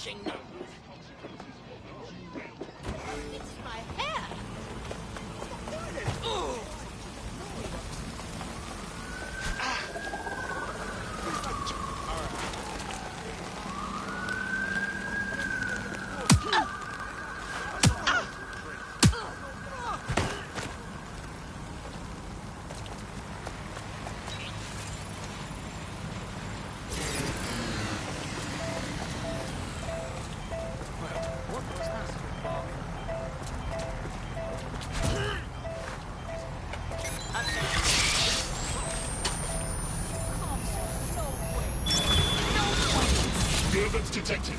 itching nose. It's my hair. Ooh. Detected.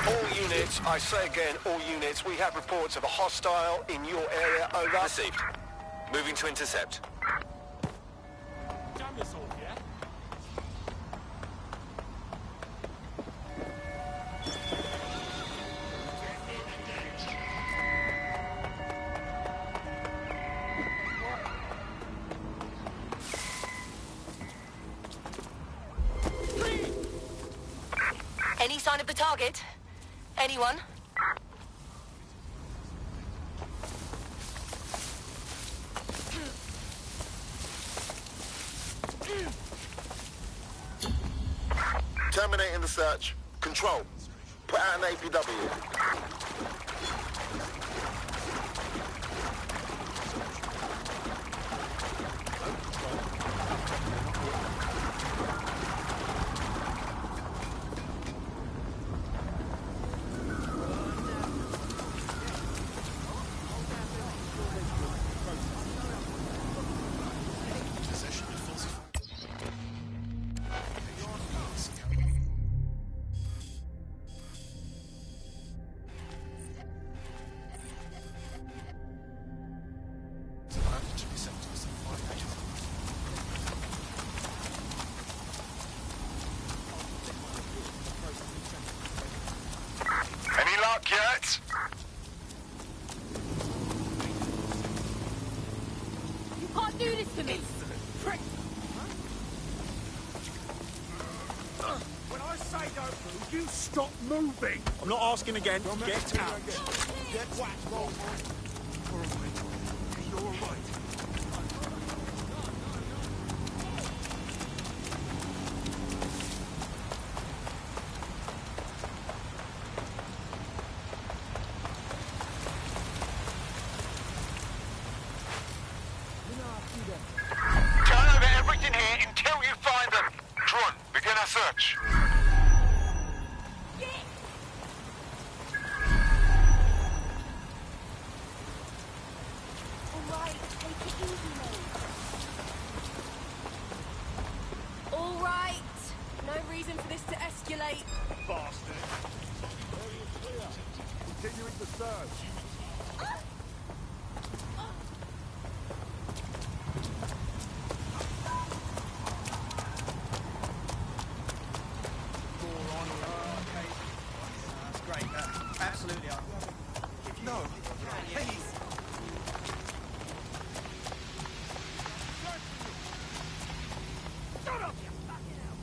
All units, I say again, all units, we have reports of a hostile in your area, over. Received. Moving to intercept. Jam this off, yeah? Any sign of the target? Anyone? Terminating the search. Control. Put out an APW. Yet? You can't do this to me. Prick. When I say don't move, you stop moving. I'm not asking again. Get out. Get whacked. Roll. You're all right. You're all right. Turn over everything here until you find them. Drone, begin our search. Alright, take it easy, mate. Alright. No reason for this to escalate. Bastard. Area clear. Continuing the search. Absolutely. No. Please. Shut up, you fucking hell.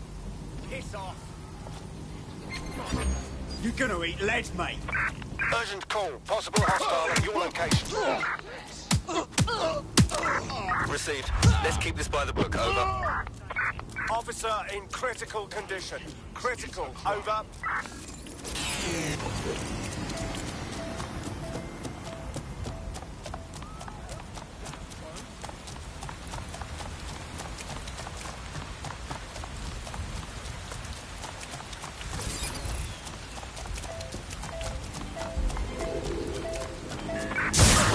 Piss off. You're gonna eat lead, mate. Urgent call. Possible hostile at your location. Received. Let's keep this by the book. Over. Officer in critical condition. Critical. Over.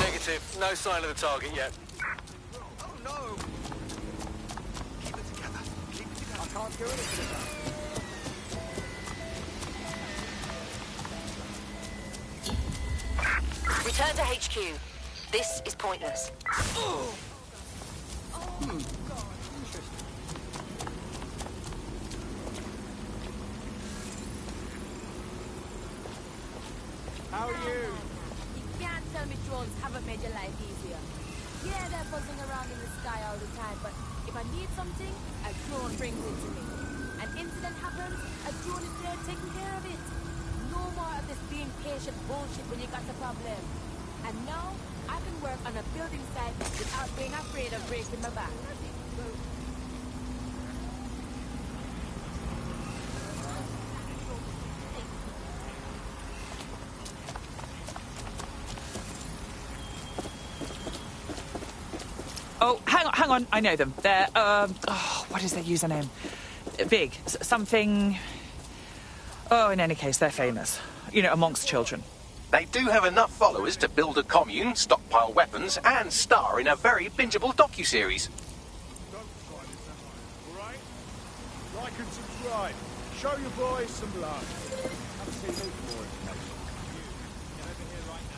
Negative. No sign of the target yet. Oh no. Keep it together. Keep it together. I can't do anything about it. Return to HQ. This is pointless. How are you? You can't tell me drones haven't made your life easier. Yeah, they're buzzing around in the sky all the time, but if I need something, a drone brings it to me. An incident happens, a drone is there taking care of it. No more of this being patient bullshit when you got a problem. And now, I can work on a building site without being afraid of breaking my back. Oh, hang on, I know them. They're, what is their username? Big. Something... Oh, in any case, they're famous. You know, amongst children. They do have enough followers to build a commune, stockpile weapons, and star in a very bingeable docuseries. Don't try this at home, all right? Like and subscribe. Show your boys some love. Come see me for more information. You, get over here right now.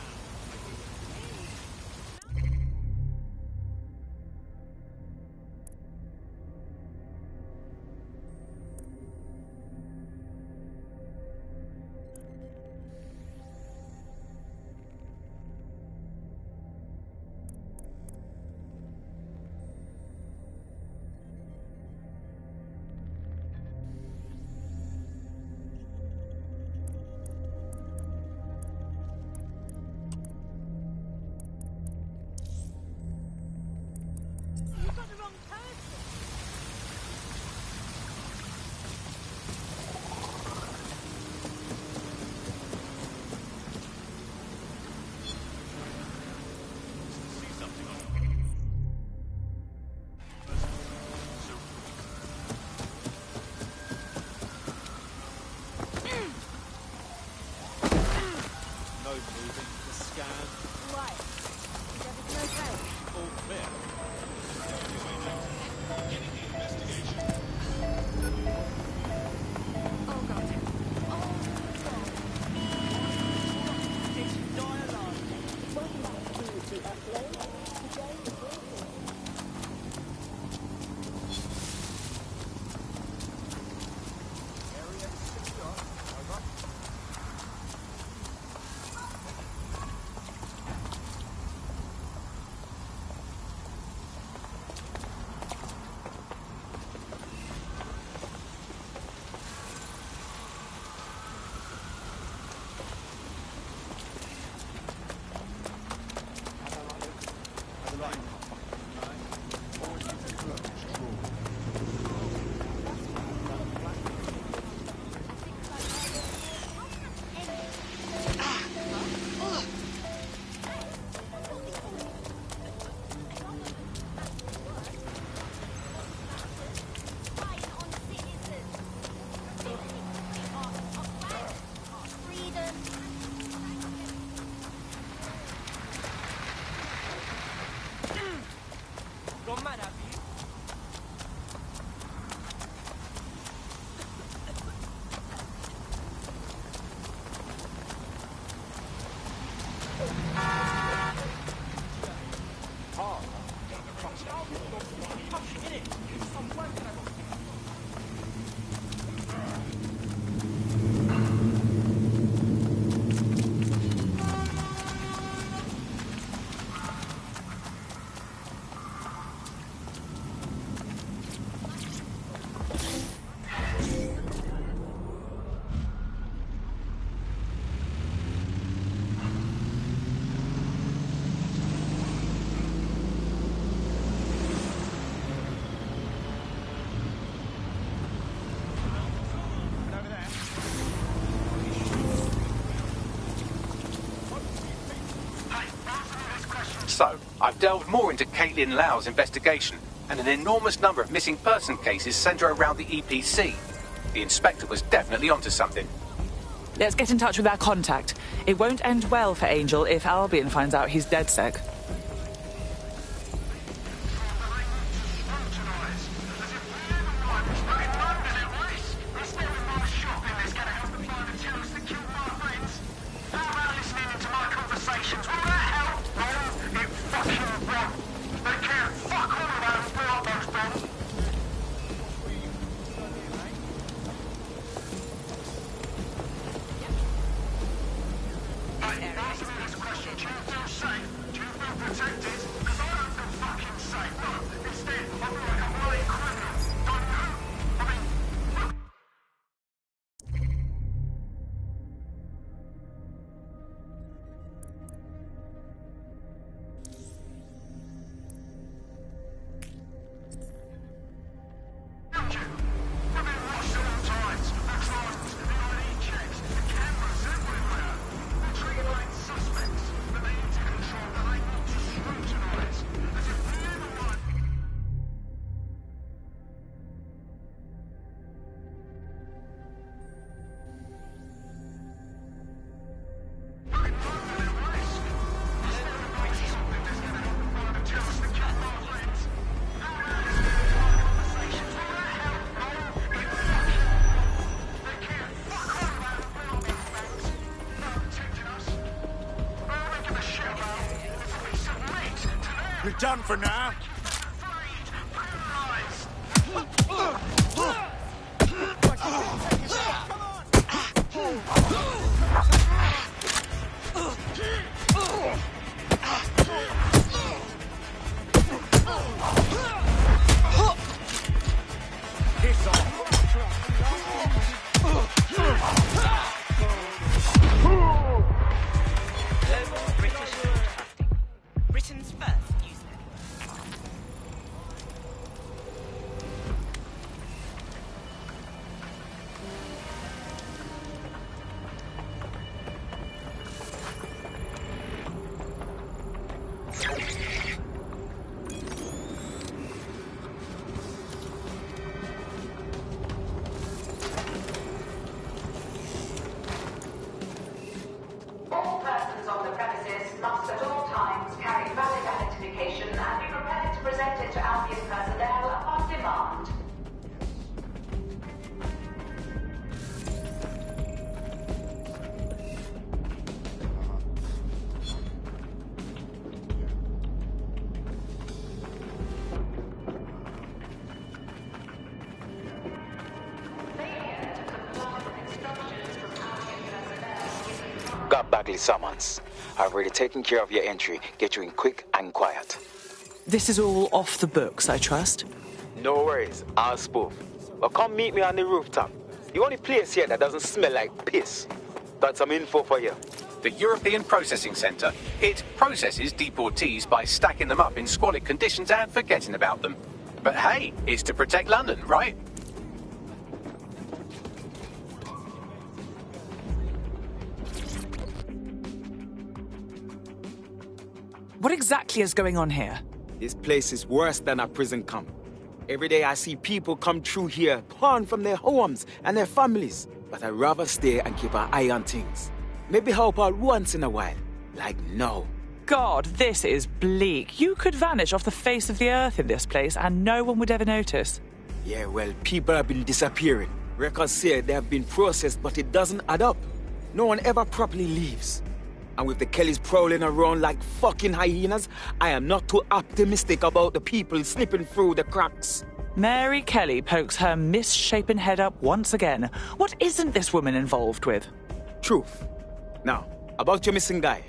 So, I've delved more into Caitlin Lau's investigation, and an enormous number of missing person cases centre around the EPC. The inspector was definitely onto something. Let's get in touch with our contact. It won't end well for Angel if Albion finds out he's dead sec. This question, do you feel safe? Do you feel We're done for now. Piss off. Britain's first Usenet. All persons on the premises must at all times carry valid identification and be prepared to present it to Albion personnel upon demand. Got Bagley summons. I've already taken care of your entry. Get you in quick and quiet. This is all off the books, I trust. No worries, I'll spoof. But come meet me on the rooftop. The only place here that doesn't smell like piss. Got some info for you. The European Processing Centre. It processes deportees by stacking them up in squalid conditions and forgetting about them. But hey, it's to protect London, right? What exactly is going on here? This place is worse than a prison camp. Every day I see people come through here, torn from their homes and their families. But I'd rather stay and keep an eye on things. Maybe help out once in a while. Like now. God, this is bleak. You could vanish off the face of the earth in this place and no one would ever notice. Yeah, well, people have been disappearing. Records say they have been processed, but it doesn't add up. No one ever properly leaves. And with the Kellys prowling around like fucking hyenas, I am not too optimistic about the people slipping through the cracks. Mary Kelly pokes her misshapen head up once again. What isn't this woman involved with? Truth. Now, about your missing guy.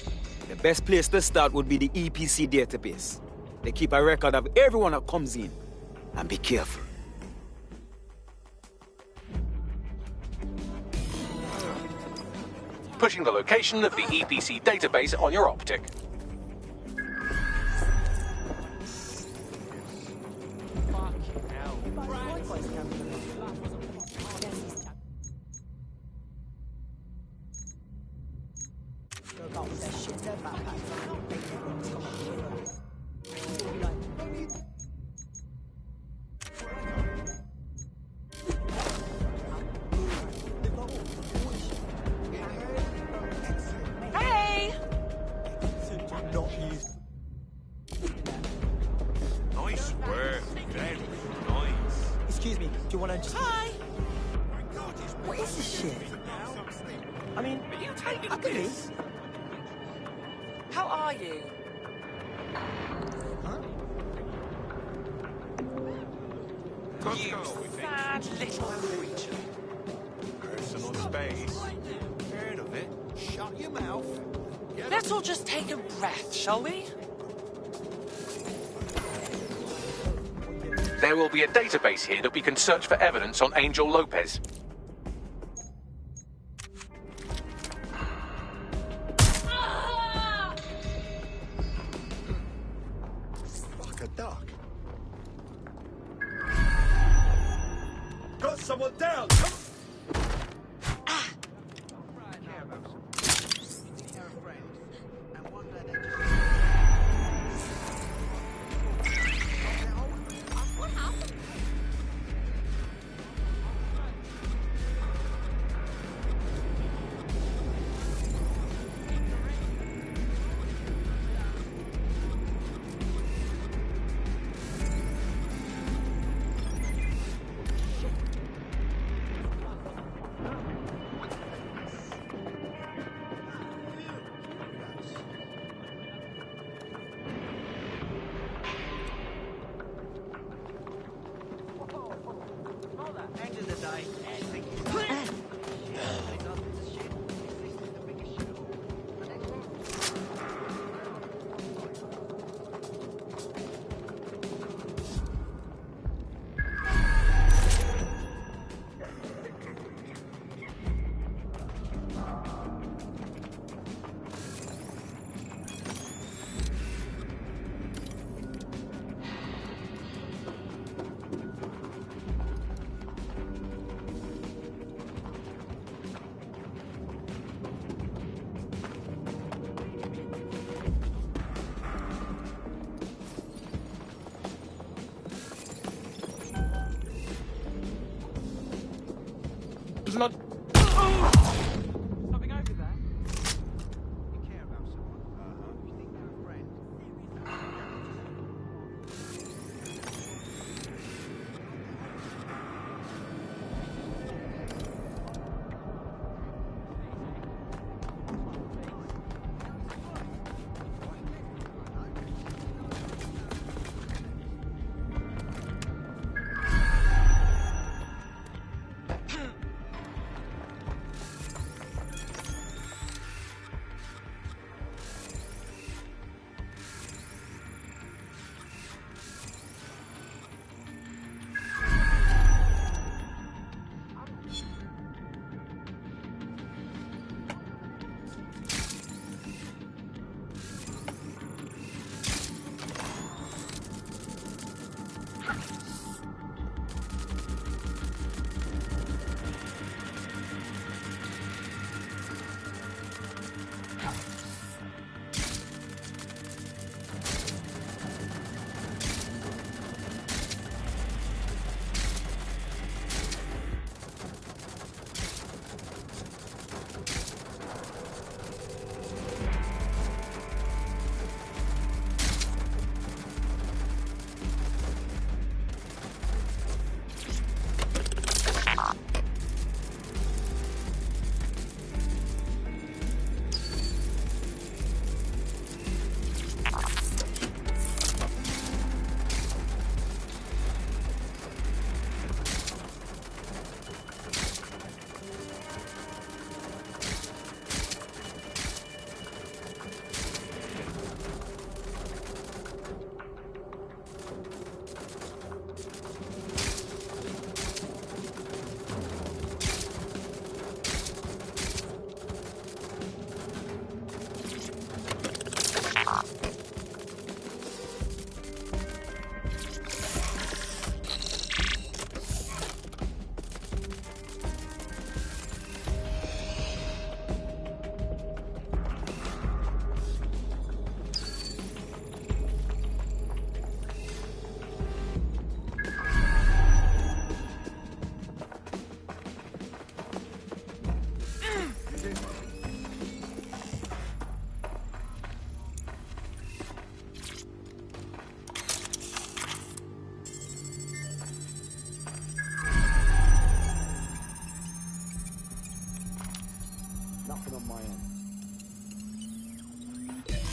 The best place to start would be the EPC database. They keep a record of everyone that comes in. And be careful. Pushing the location of the EPC database on your optic. Nice work. Very nice. Excuse me, do you want to just... Hi. What is this shit? I mean, Are you taking I can this? leave. How are you? Let's go with it. Sad little creature. Personal space. Heard of it? Shut your mouth. Let's all just take a breath, shall we? There will be a database here that we can search for evidence on Angel Lopez. Fuck a duck. Got someone down. Come.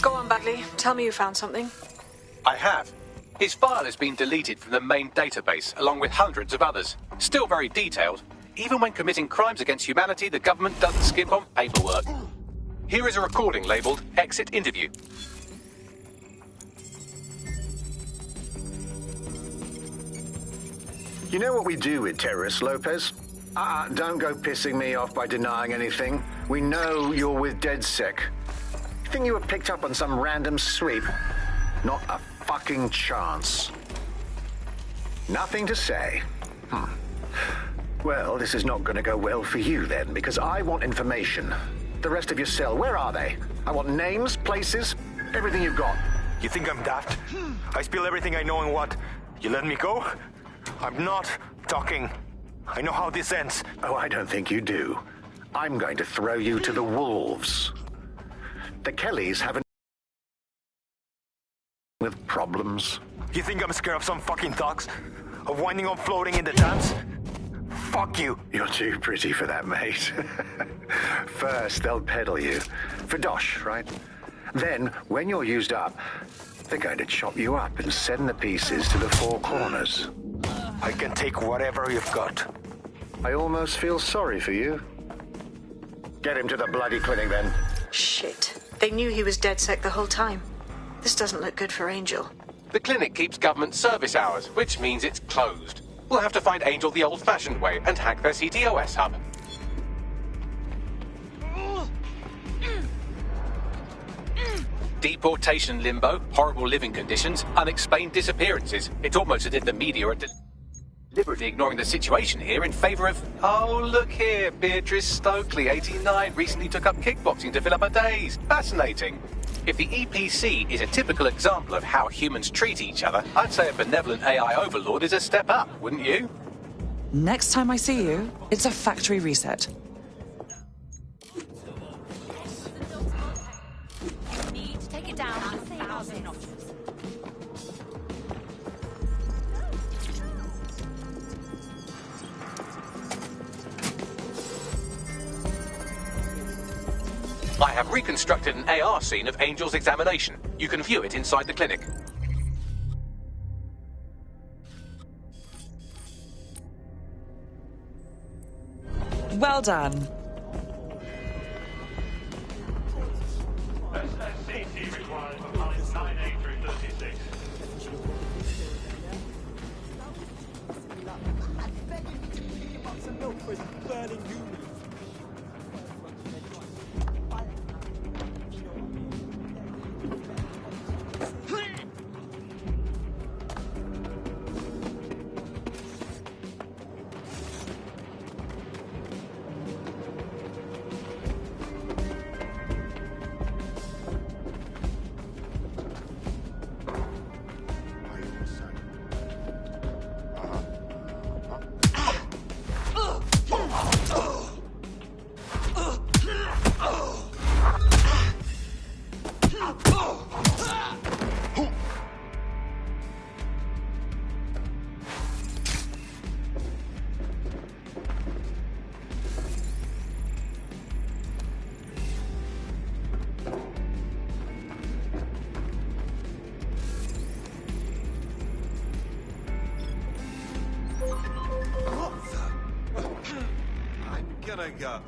Go on, Bagley. Tell me you found something. I have. His file has been deleted from the main database, along with hundreds of others. Still very detailed. Even when committing crimes against humanity, the government doesn't skimp on paperwork. Here is a recording labelled Exit Interview. You know what we do with terrorists, Lopez? Don't go pissing me off by denying anything. We know you're with DedSec. You think you were picked up on some random sweep? Not a fucking chance. Nothing to say. Well, this is not going to go well for you then, because I want information. The rest of your cell, where are they? I want names, places, everything you've got. You think I'm daft? I spill everything I know and what? You let me go? I'm not talking. I know how this ends. Oh, I don't think you do. I'm going to throw you to the wolves. The Kellys haven't with problems. You think I'm scared of some fucking thugs? Of winding up floating in the Thames? Fuck you. You're too pretty for that, mate. First, they'll peddle you. For dosh, right? Then, when you're used up, they're going to chop you up and send the pieces to the four corners. I can take whatever you've got. I almost feel sorry for you. Get him to the bloody clinic, then. Shit. They knew he was DedSec the whole time. This doesn't look good for Angel. The clinic keeps government service hours, which means it's closed. We'll have to find Angel the old-fashioned way and hack their CTOS hub. Deportation limbo, horrible living conditions, unexplained disappearances. It's almost as if the media are deliberately ignoring the situation here in favour of... Oh, look here, Beatrice Stokely, 89, recently took up kickboxing to fill up her days. Fascinating. If the EPC is a typical example of how humans treat each other, I'd say a benevolent AI overlord is a step up, wouldn't you? Next time I see you, it's a factory reset. Take it down 1,000 notches. I have reconstructed an AR scene of Angel's examination. You can view it inside the clinic. Well done. Gonna go.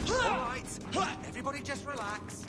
Alright, everybody just relax.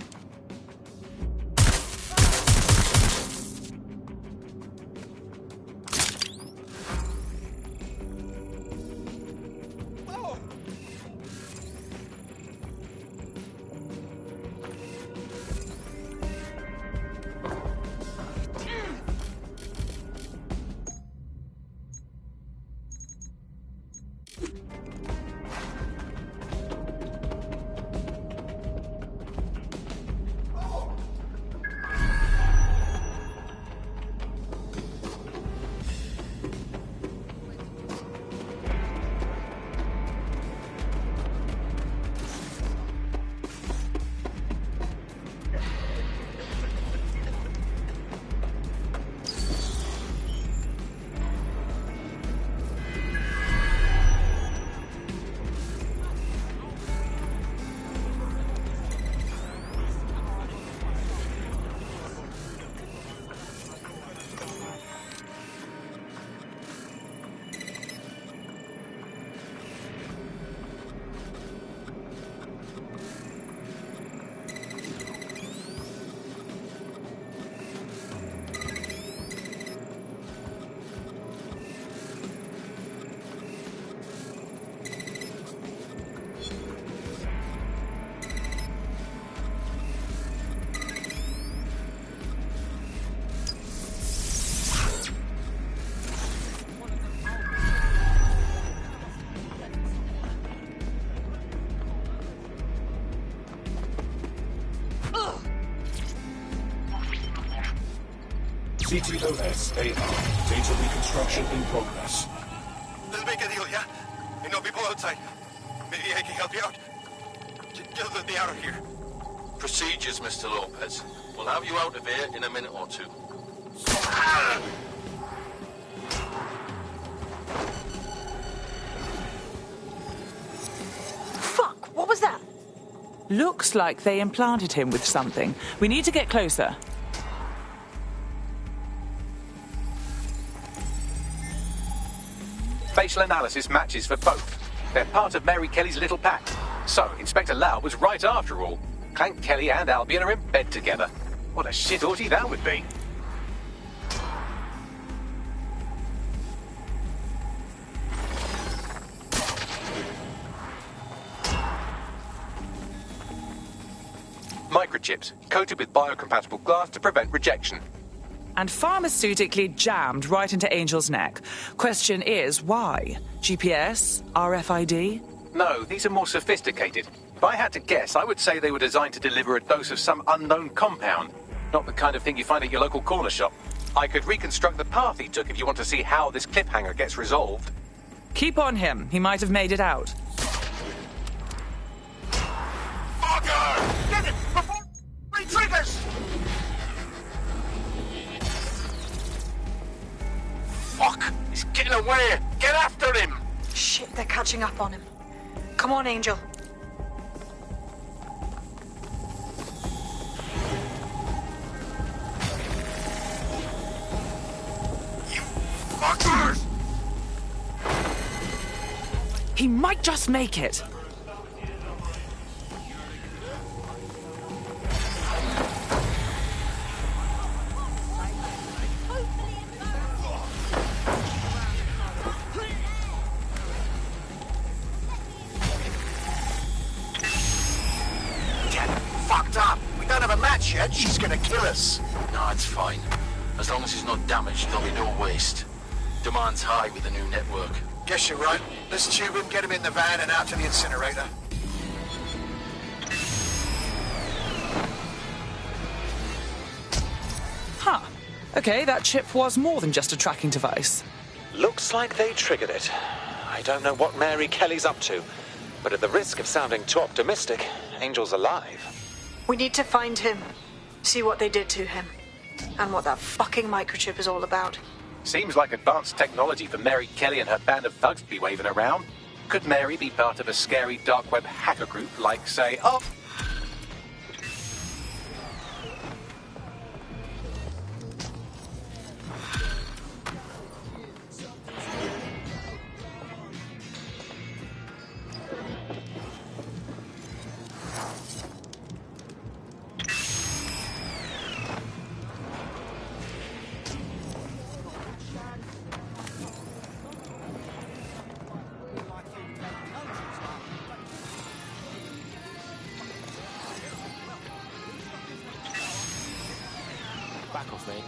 CTOS-AR. Data reconstruction in progress. Let's make a deal, yeah? And no people outside. Maybe I can help you out. Just let me out of here. Procedures, Mr. Lopez. We'll have you out of here in a minute or two. Fuck, what was that? Looks like they implanted him with something. We need to get closer. Facial analysis matches for both. They're part of Mary Kelly's little pack. So, Inspector Lau was right after all. Clank Kelly and Albion are in bed together. What a shit orgy that would be. Microchips, coated with biocompatible glass to prevent rejection. And pharmaceutically jammed right into Angel's neck. Question is, why? GPS? RFID? No, these are more sophisticated. If I had to guess, I would say they were designed to deliver a dose of some unknown compound. Not the kind of thing you find at your local corner shop. I could reconstruct the path he took if you want to see how this cliffhanger gets resolved. Keep on him. He might have made it out. Fucker! Get him! Before he triggers! Fuck! He's getting away! Get after him! Shit, they're catching up on him. Come on, Angel. You fuckers! He might just make it. Yet, she's gonna kill us. No, it's fine. As long as he's not damaged, there'll be no waste. Demand's high with the new network. Guess you're right. Let's tube him, get him in the van and out to the incinerator. Huh. Okay, that chip was more than just a tracking device. Looks like they triggered it. I don't know what Mary Kelly's up to, but at the risk of sounding too optimistic, Angel's alive. We need to find him. See what they did to him. And what that fucking microchip is all about. Seems like advanced technology for Mary Kelly and her band of thugs to be waving around. Could Mary be part of a scary dark web hacker group like, say, oh... Back off, mate.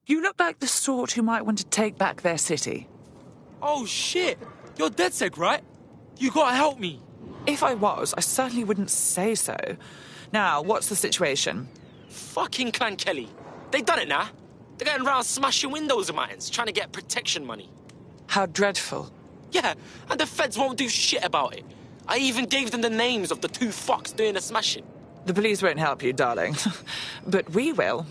You look like the sort who might want to take back their city. Oh, shit! You're DedSec, right? You gotta help me. If I was, I certainly wouldn't say so. Now, what's the situation? Fucking Clan Kelly. They done it now. They're going around smashing windows of mines, trying to get protection money. How dreadful. Yeah, and the feds won't do shit about it. I even gave them the names of the two fucks doing the smashing. The police won't help you, darling. But we will.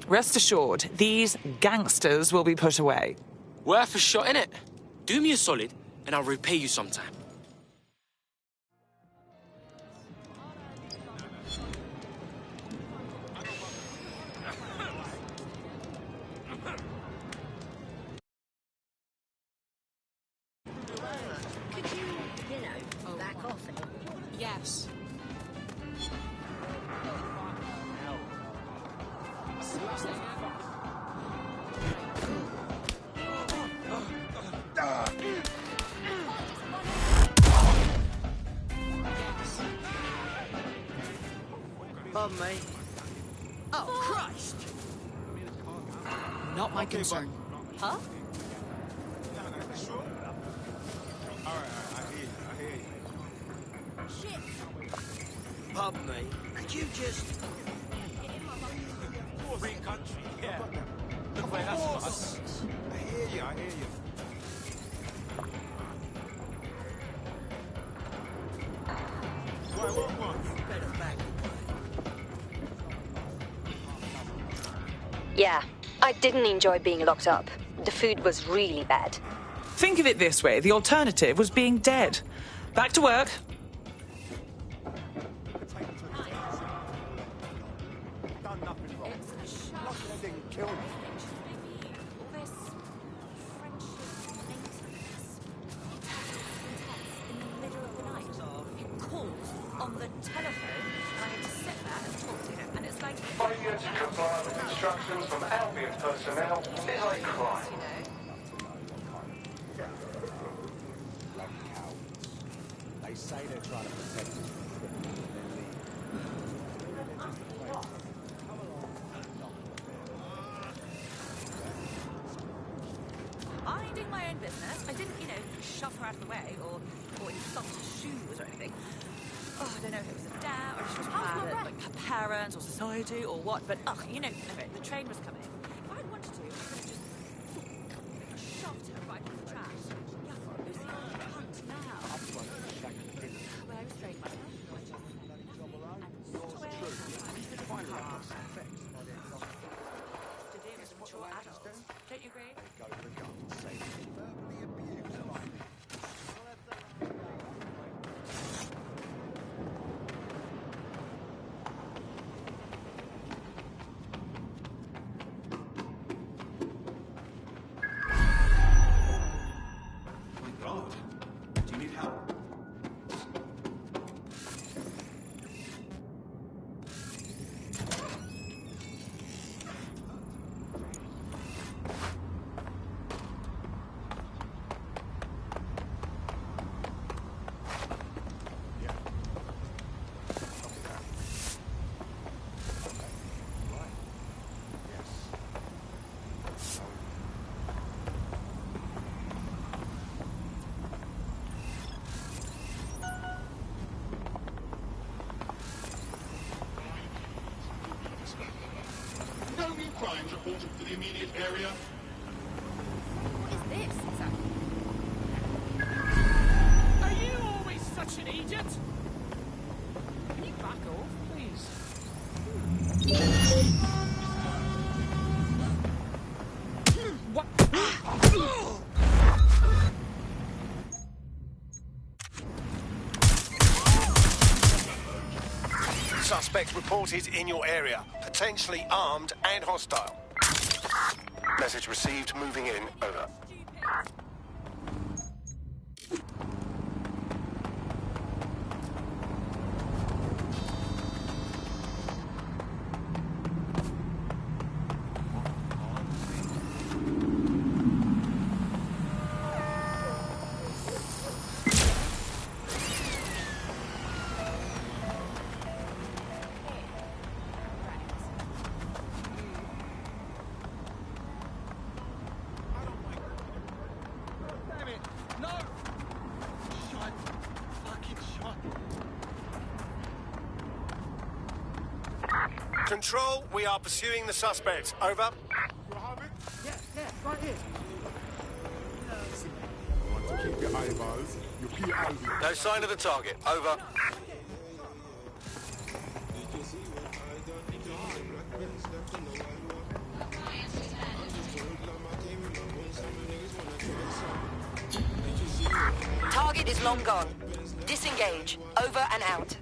Rest assured, these gangsters will be put away. Worth a shot, innit? Do me a solid, and I'll repay you sometime. Yes. Pardon me. Oh, Christ! Not my concern. Huh? Alright, I hear you. Shit! Pardon me. Could you just... Free country, yeah. Look where that's us. I hear you. What? Yeah, I didn't enjoy being locked up. The food was really bad. Think of it this way, the alternative was being dead. Back to work. Done nothing wrong. Nothing didn't kill me. On the telephone, and I had to sit there and talk to him, and it's like... Failure to comply with instructions from Albion personnel is a crime. They say they're trying to protect us. Minding my own business. I didn't, shove her out of the way or insult her shoes or anything. Oh, I don't know if it was a dare or if she was mad at her parents or society or what, but anyway, the train was coming. If I'd wanted to, I could have just shoved her right in the trash. Yeah, who's the old cunt now? Well, I restrained myself. Don't you agree? No new crimes reported for the immediate area. What is this exactly? Are you always such an idiot? Can you back off, please? What? Suspect reported in your area. Potentially armed and hostile. Message received. Moving in. Over. Control, we are pursuing the suspect. Over. Yeah, right here. I want to keep your eyeballs. You keep Albion. No sign of the target. Over. Target is long gone. Disengage. Over and out.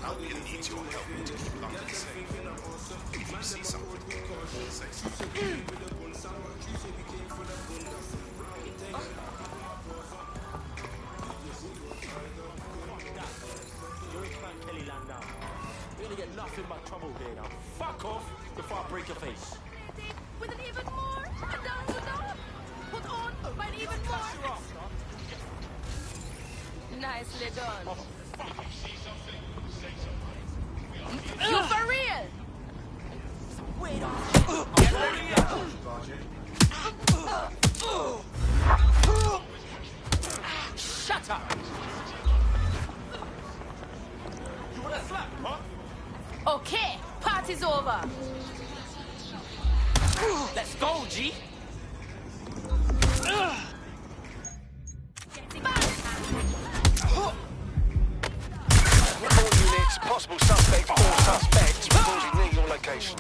Albion needs your help to keep London safe. see something, say something. You're in Clan Kelly land now. You're gonna get nothing but trouble here now. Fuck off before I break your face. With an even more. Put on an even more. Nicely done. You for real? Wait on. Shut up. You wanna slap, huh? Okay, party's over. Let's go, G. All units, possible suspect or suspects reporting near your location.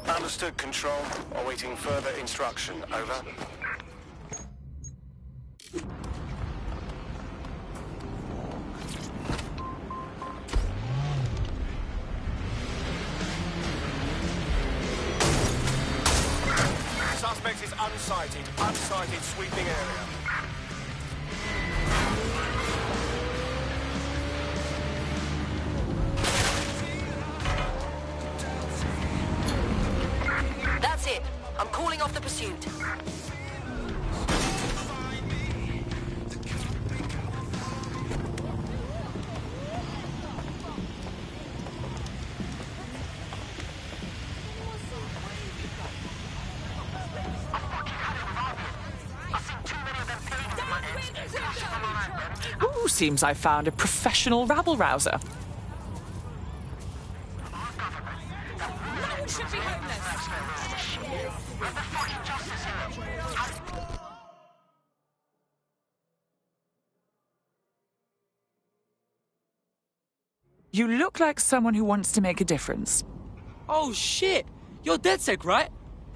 Understood, Control. Awaiting further instruction. Over. Suspect is unsighted. Unsighted, sweeping area. That's it. I'm calling off the pursuit. Ooh, seems I found a professional rabble-rouser. No one should be homeless. You look like someone who wants to make a difference. Oh shit! You're DedSec, right?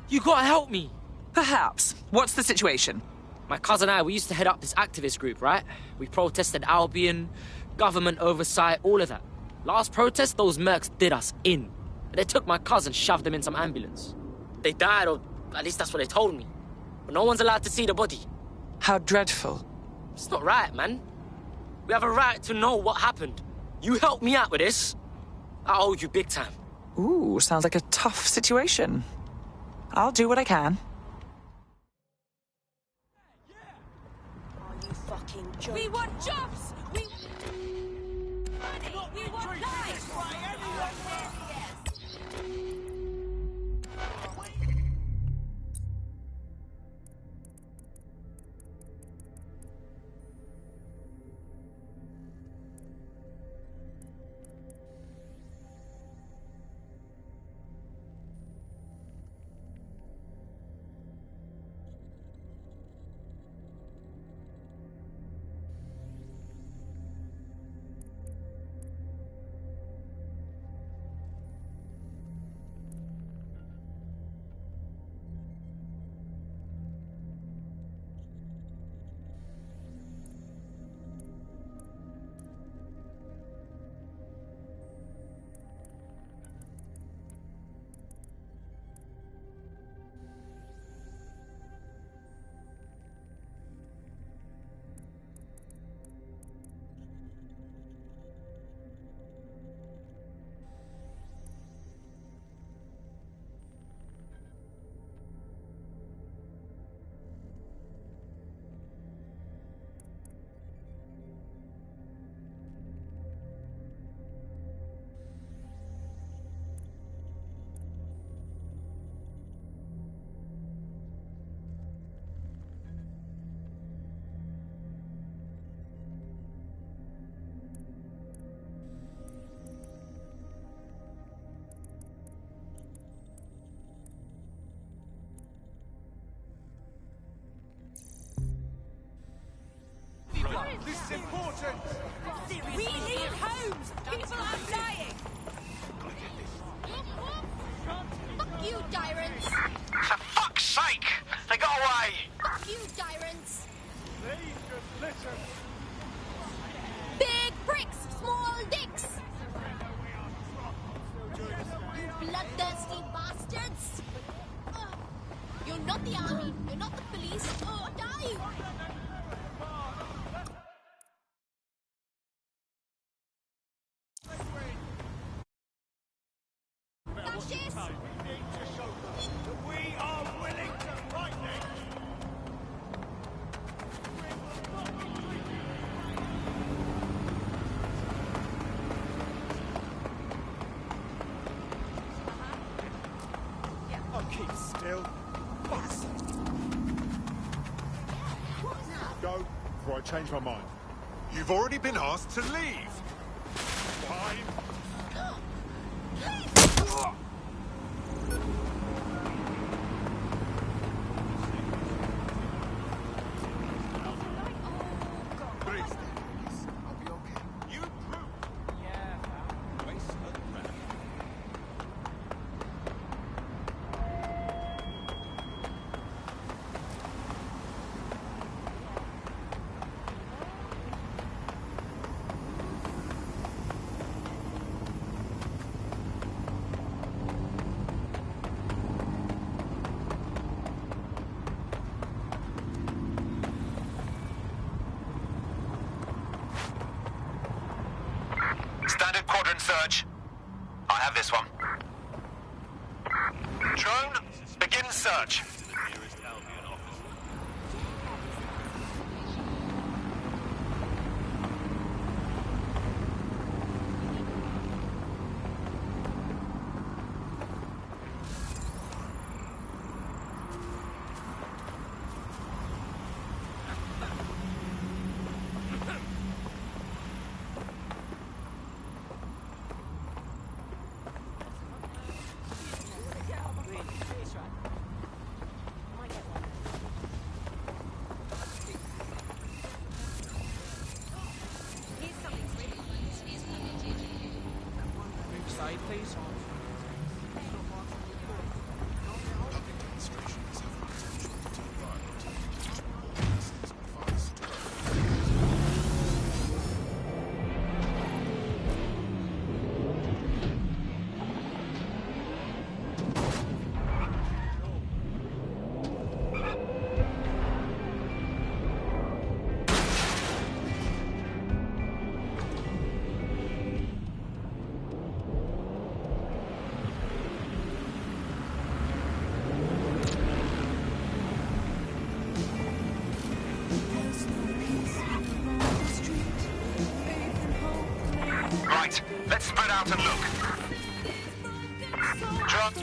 You gotta help me. Perhaps. What's the situation? My cousin and I, we used to head up this activist group, right? We protested Albion, government oversight, all of that. Last protest, those mercs did us in. They took my cousin, shoved him in some ambulance. They died, or at least that's what they told me. But no one's allowed to see the body. How dreadful. It's not right, man. We have a right to know what happened. You helped me out with this. I owe you big time. Ooh, sounds like a tough situation. I'll do what I can. We want jobs! We want lives! This is important! We need homes! People are dying! Fuck you, tyrants! For fuck's sake! They got away! Fuck you, tyrants! Please just listen. Big bricks, small dicks! You bloodthirsty bastards! changed my mind. You've already been asked to leave. Fine. Standard quadrant search. I have this one. Drone, begin search. Side, please. Right, let's spread out and look. Drop.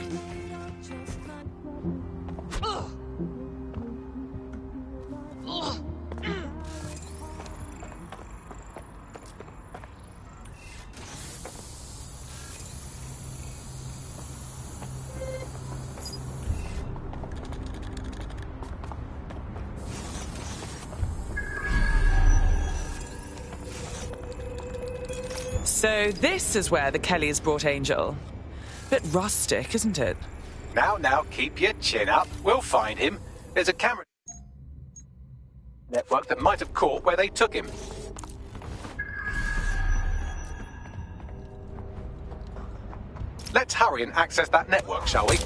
So this is where the Kellys brought Angel. Bit rustic, isn't it? Now, keep your chin up. We'll find him. There's a camera network that might have caught where they took him. Let's hurry and access that network, shall we?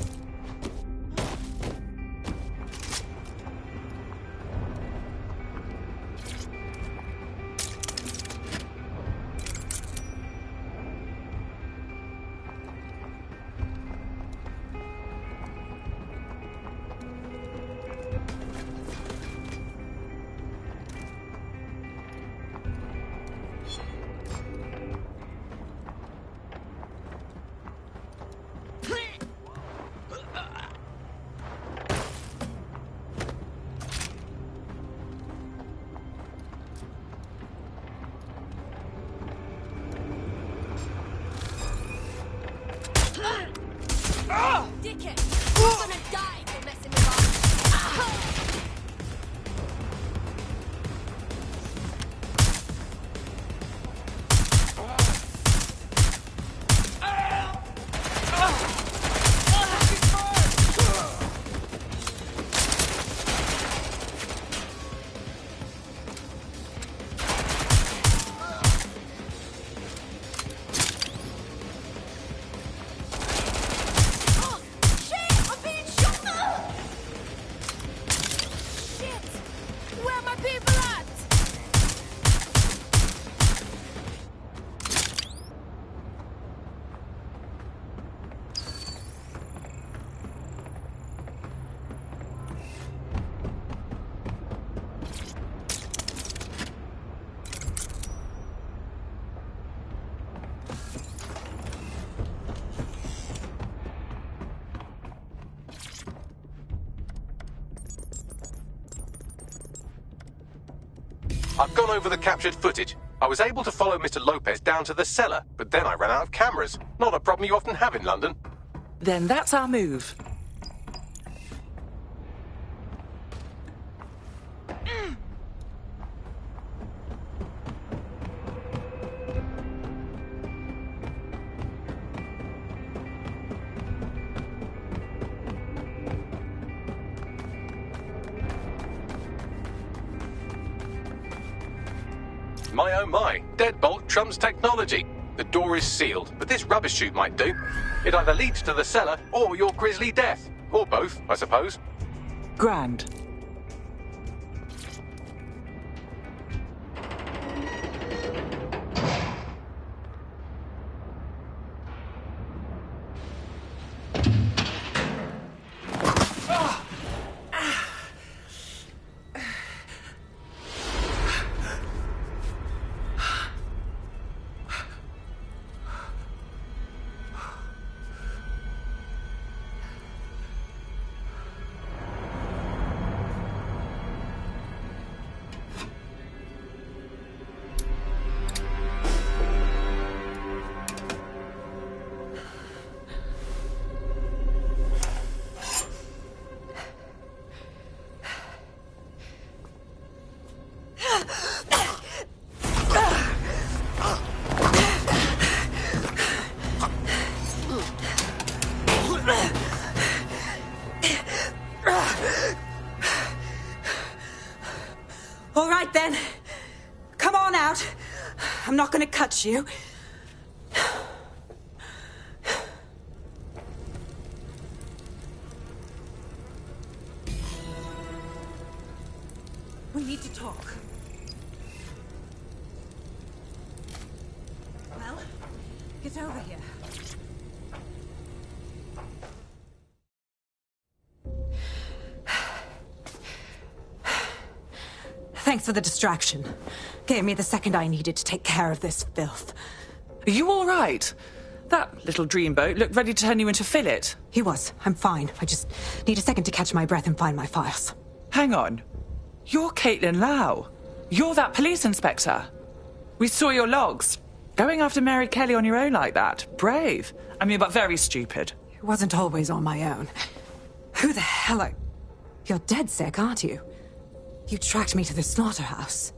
I've gone over the captured footage. I was able to follow Mr. Lopez down to the cellar, but then I ran out of cameras. Not a problem you often have in London. Then that's our move. My oh my, deadbolt trumps technology. The door is sealed, but this rubbish chute might do. It either leads to the cellar or your grisly death. Or both, I suppose. Grand. All right, then. Come on out. I'm not going to cut you. We need to talk. Well, get over here. Thanks for the distraction. Gave me the second I needed to take care of this filth. Are you all right? That little dreamboat looked ready to turn you into fillet. He was. I'm fine. I just need a second to catch my breath and find my files. Hang on. You're Caitlin Lau. You're that police inspector. We saw your logs. Going after Mary Kelly on your own like that. Brave. I mean, but very stupid. It wasn't always on my own. Who the hell are... You're dead sick, aren't you? You tracked me to the slaughterhouse.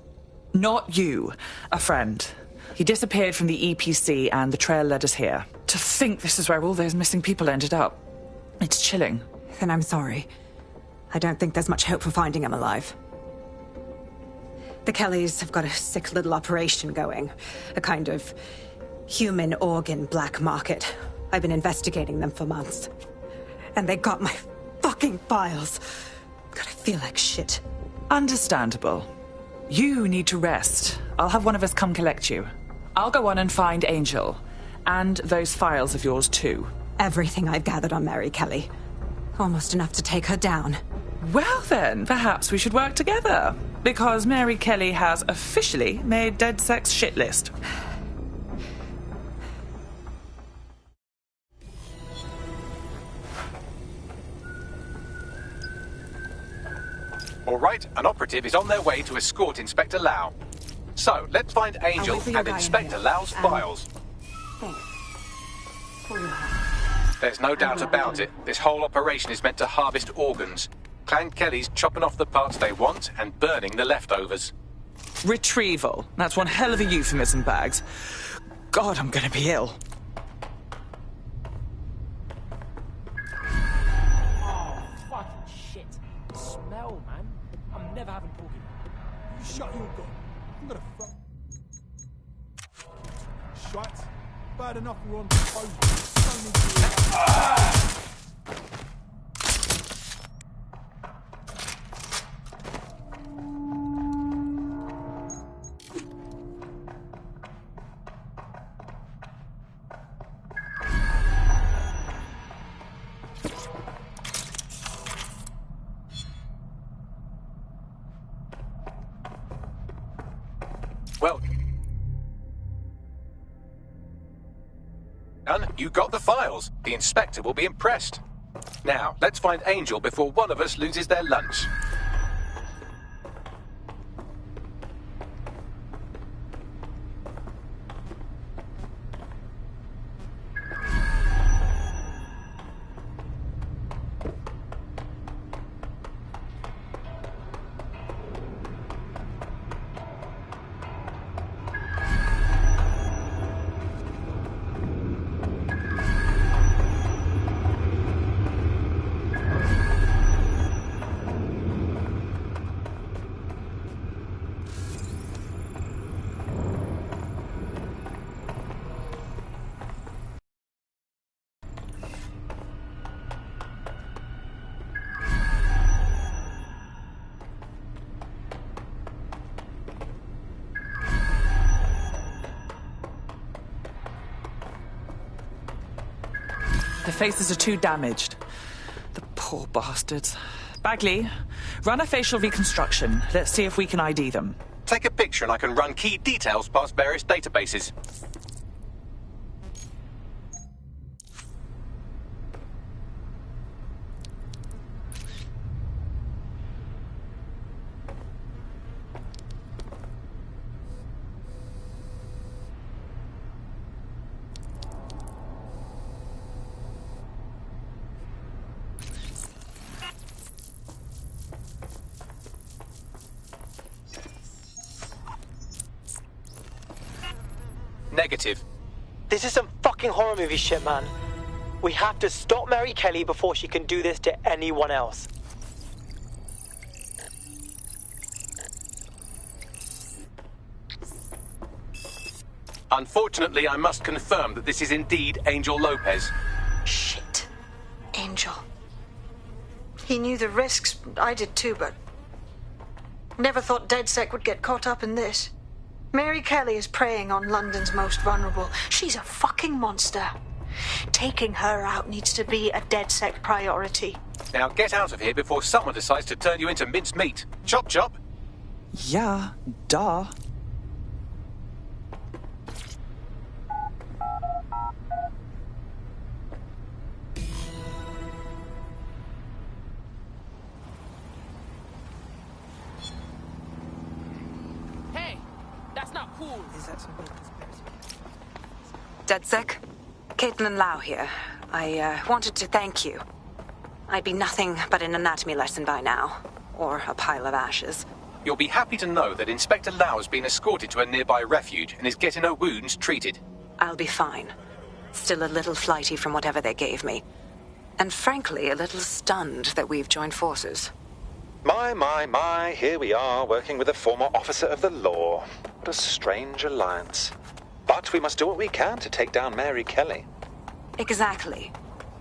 Not you. A friend. He disappeared from the EPC and the trail led us here. To think this is where all those missing people ended up. It's chilling. Then I'm sorry. I don't think there's much hope for finding him alive. The Kellys have got a sick little operation going. A kind of human organ black market. I've been investigating them for months. And they got my fucking files. God, I feel like shit. Understandable. You need to rest. I'll have one of us come collect you. I'll go on and find Angel. And those files of yours too. Everything I've gathered on Mary Kelly. Almost enough to take her down. Well then, perhaps we should work together. Because Mary Kelly has officially made DedSec's shit list. All right, an operative is on their way to escort Inspector Lau. So, let's find Angel and Inspector Lau's files. There's no doubt about it. This whole operation is meant to harvest organs. Clan Kelly's chopping off the parts they want and burning the leftovers. Retrieval. That's one hell of a euphemism, Bags. God, I'm gonna be ill. Oh, fucking shit. The smell, man. I'm never having porky. You shut your gun. I'm gonna fuck. Shite. Bad enough we're on Well, done. You got the files. The inspector will be impressed. Now, let's find Angel before one of us loses their lunch. The faces are too damaged. The poor bastards. Bagley, run a facial reconstruction. Let's see if we can ID them. Take a picture and I can run key details past various databases. Negative. This is some fucking horror movie shit, man. We have to stop Mary Kelly before she can do this to anyone else. Unfortunately, I must confirm that this is indeed Angel Lopez. Shit. Angel. He knew the risks. I did too, but... never thought DedSec would get caught up in this. Mary Kelly is preying on London's most vulnerable. She's a fucking monster. Taking her out needs to be a DedSec priority. Now get out of here before someone decides to turn you into minced meat. Chop chop. Yeah, duh. Hey, that's not cool. Is that some DedSec? Caitlin Lau here. I wanted to thank you. I'd be nothing but an anatomy lesson by now. Or a pile of ashes. You'll be happy to know that Inspector Lau has been escorted to a nearby refuge and is getting her wounds treated. I'll be fine. Still a little flighty from whatever they gave me. And frankly, a little stunned that we've joined forces. My, here we are, working with a former officer of the law. What a strange alliance. But we must do what we can to take down Mary Kelly. Exactly.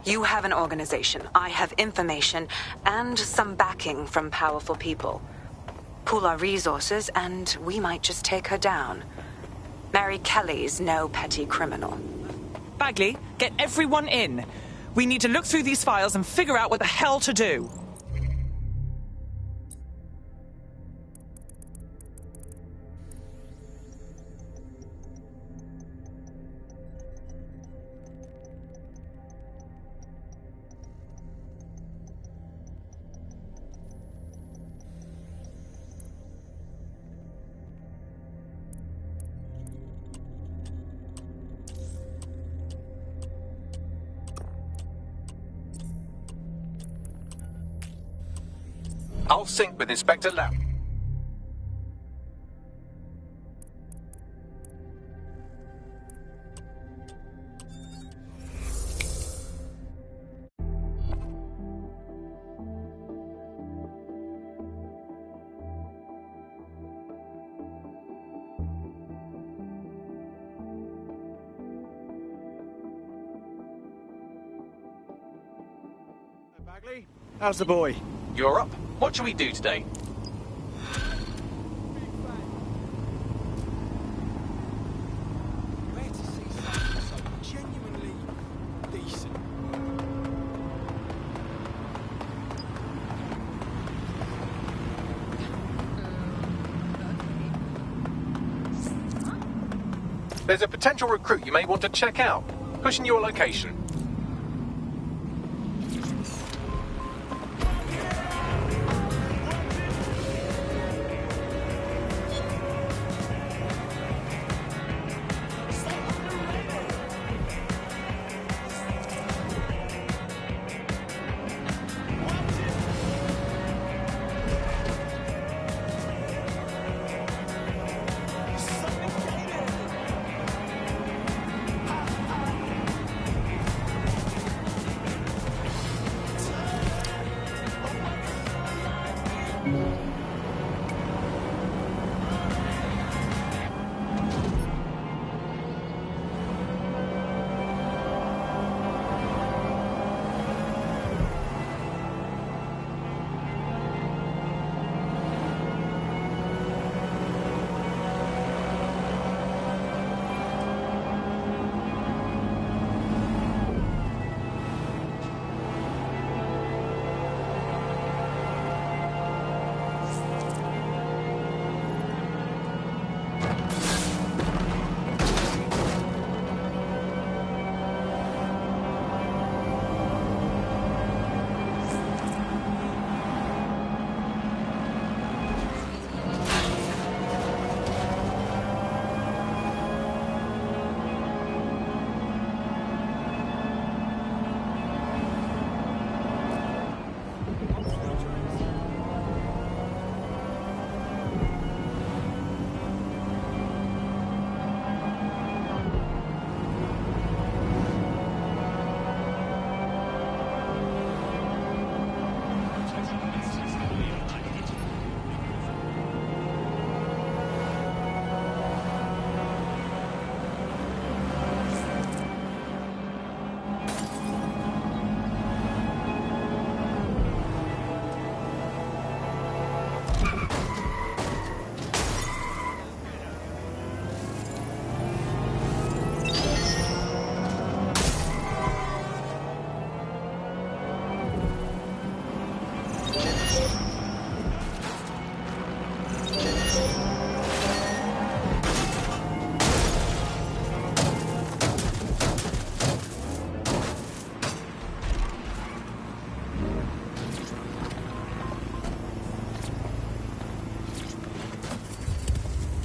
You have an organization, I have information, and some backing from powerful people. Pool our resources, and we might just take her down. Mary Kelly's no petty criminal. Bagley, get everyone in. We need to look through these files and figure out what the hell to do. I'll sync with Inspector Lau. Bagley, how's the boy? You're up. What shall we do today? Where to see something so genuinely decent? There's a potential recruit you may want to check out. Pushing your location.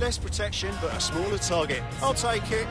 less protection, but a smaller target. I'll take it.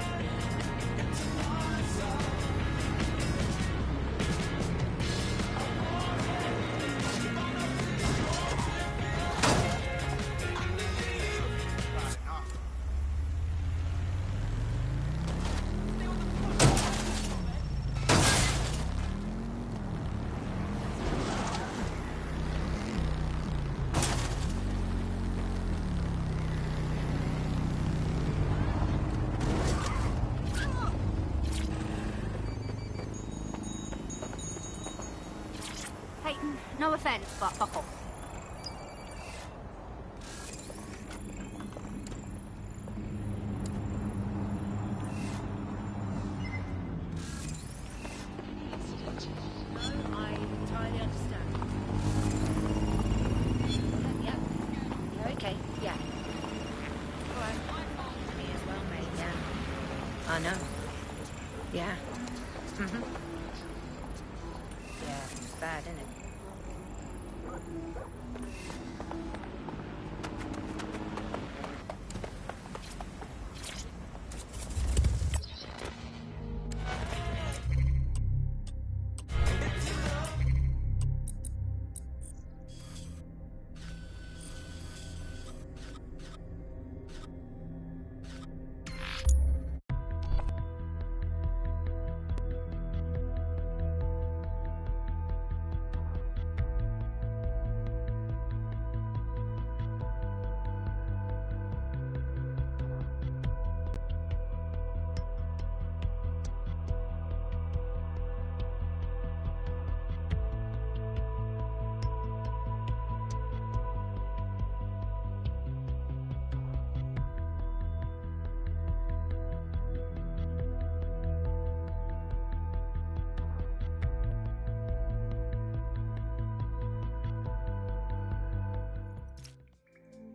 Peyton, no offence, but fuck off. No, I entirely understand. Yeah. You're okay? Yeah. Alright. Me as well, mate, yeah. I know. Yeah. Mm-hmm. Yeah, it's bad, isn't it?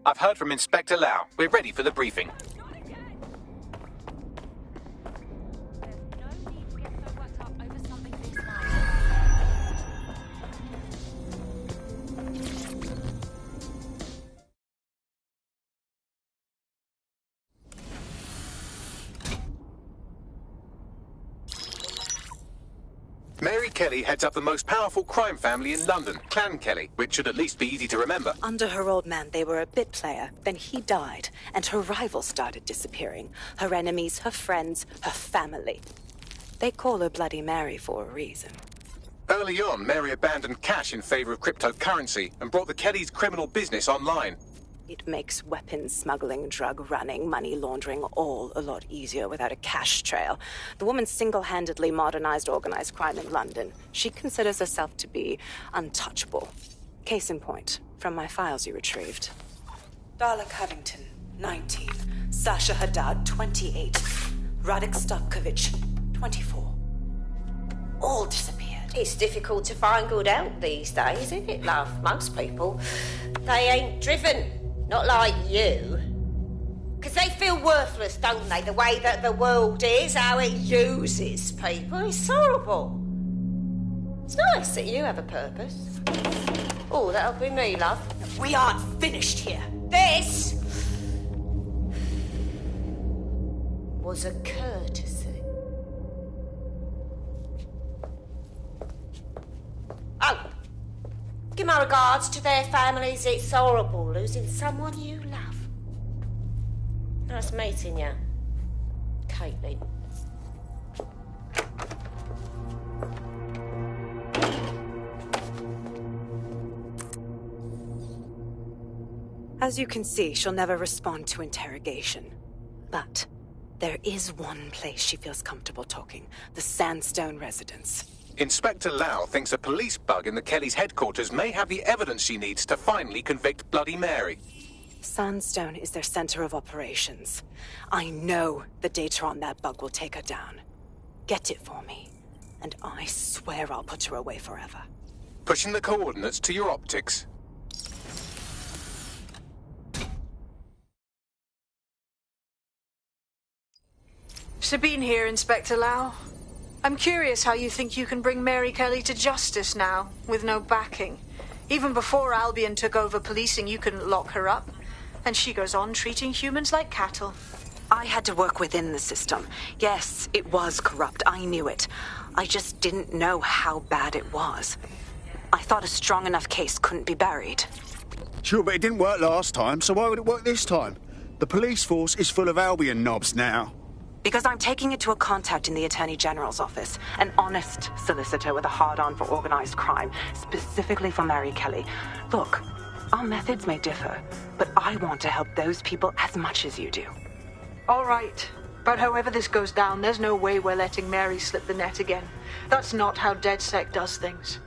I've heard from Inspector Lau. We're ready for the briefing. Mary Kelly heads up the most powerful crime family in London, Clan Kelly, which should at least be easy to remember. Under her old man, they were a bit player. Then he died, and her rivals started disappearing. Her enemies, her friends, her family. They call her Bloody Mary for a reason. Early on, Mary abandoned cash in favor of cryptocurrency and brought the Kellys' criminal business online. It makes weapons smuggling, drug running, money laundering all a lot easier without a cash trail. The woman single-handedly modernized organized crime in London. She considers herself to be untouchable. Case in point, from my files you retrieved. Darla Covington, 19. Sasha Haddad, 28. Radek Stavkovich, 24. All disappeared. It's difficult to find good help these days, isn't it, love? Most people, they ain't driven. Not like you. Because they feel worthless, don't they? The way that the world is, how it uses people. It's horrible. It's nice that you have a purpose. Oh, that'll be me, love. We aren't finished here. This was a courtesy. Oh, give my regards to their families. It's horrible losing someone you love. Nice meeting you, Caitlin. As you can see, she'll never respond to interrogation. But there is one place she feels comfortable talking. The Sandstone residence. Inspector Lau thinks a police bug in the Kellys' headquarters may have the evidence she needs to finally convict Bloody Mary. Sandstone is their center of operations. I know the data on that bug will take her down. Get it for me, and I swear I'll put her away forever. Pushing the coordinates to your optics. Sabine here, Inspector Lau. I'm curious how you think you can bring Mary Kelly to justice now, with no backing. Even before Albion took over policing, you couldn't lock her up. And she goes on treating humans like cattle. I had to work within the system. Yes, it was corrupt. I knew it. I just didn't know how bad it was. I thought a strong enough case couldn't be buried. Sure, but it didn't work last time, so why would it work this time? The police force is full of Albion knobs now. Because I'm taking it to a contact in the Attorney General's office, an honest solicitor with a hard-on for organized crime, specifically for Mary Kelly. Look, our methods may differ, but I want to help those people as much as you do. All right. But however this goes down, there's no way we're letting Mary slip the net again. That's not how DedSec does things.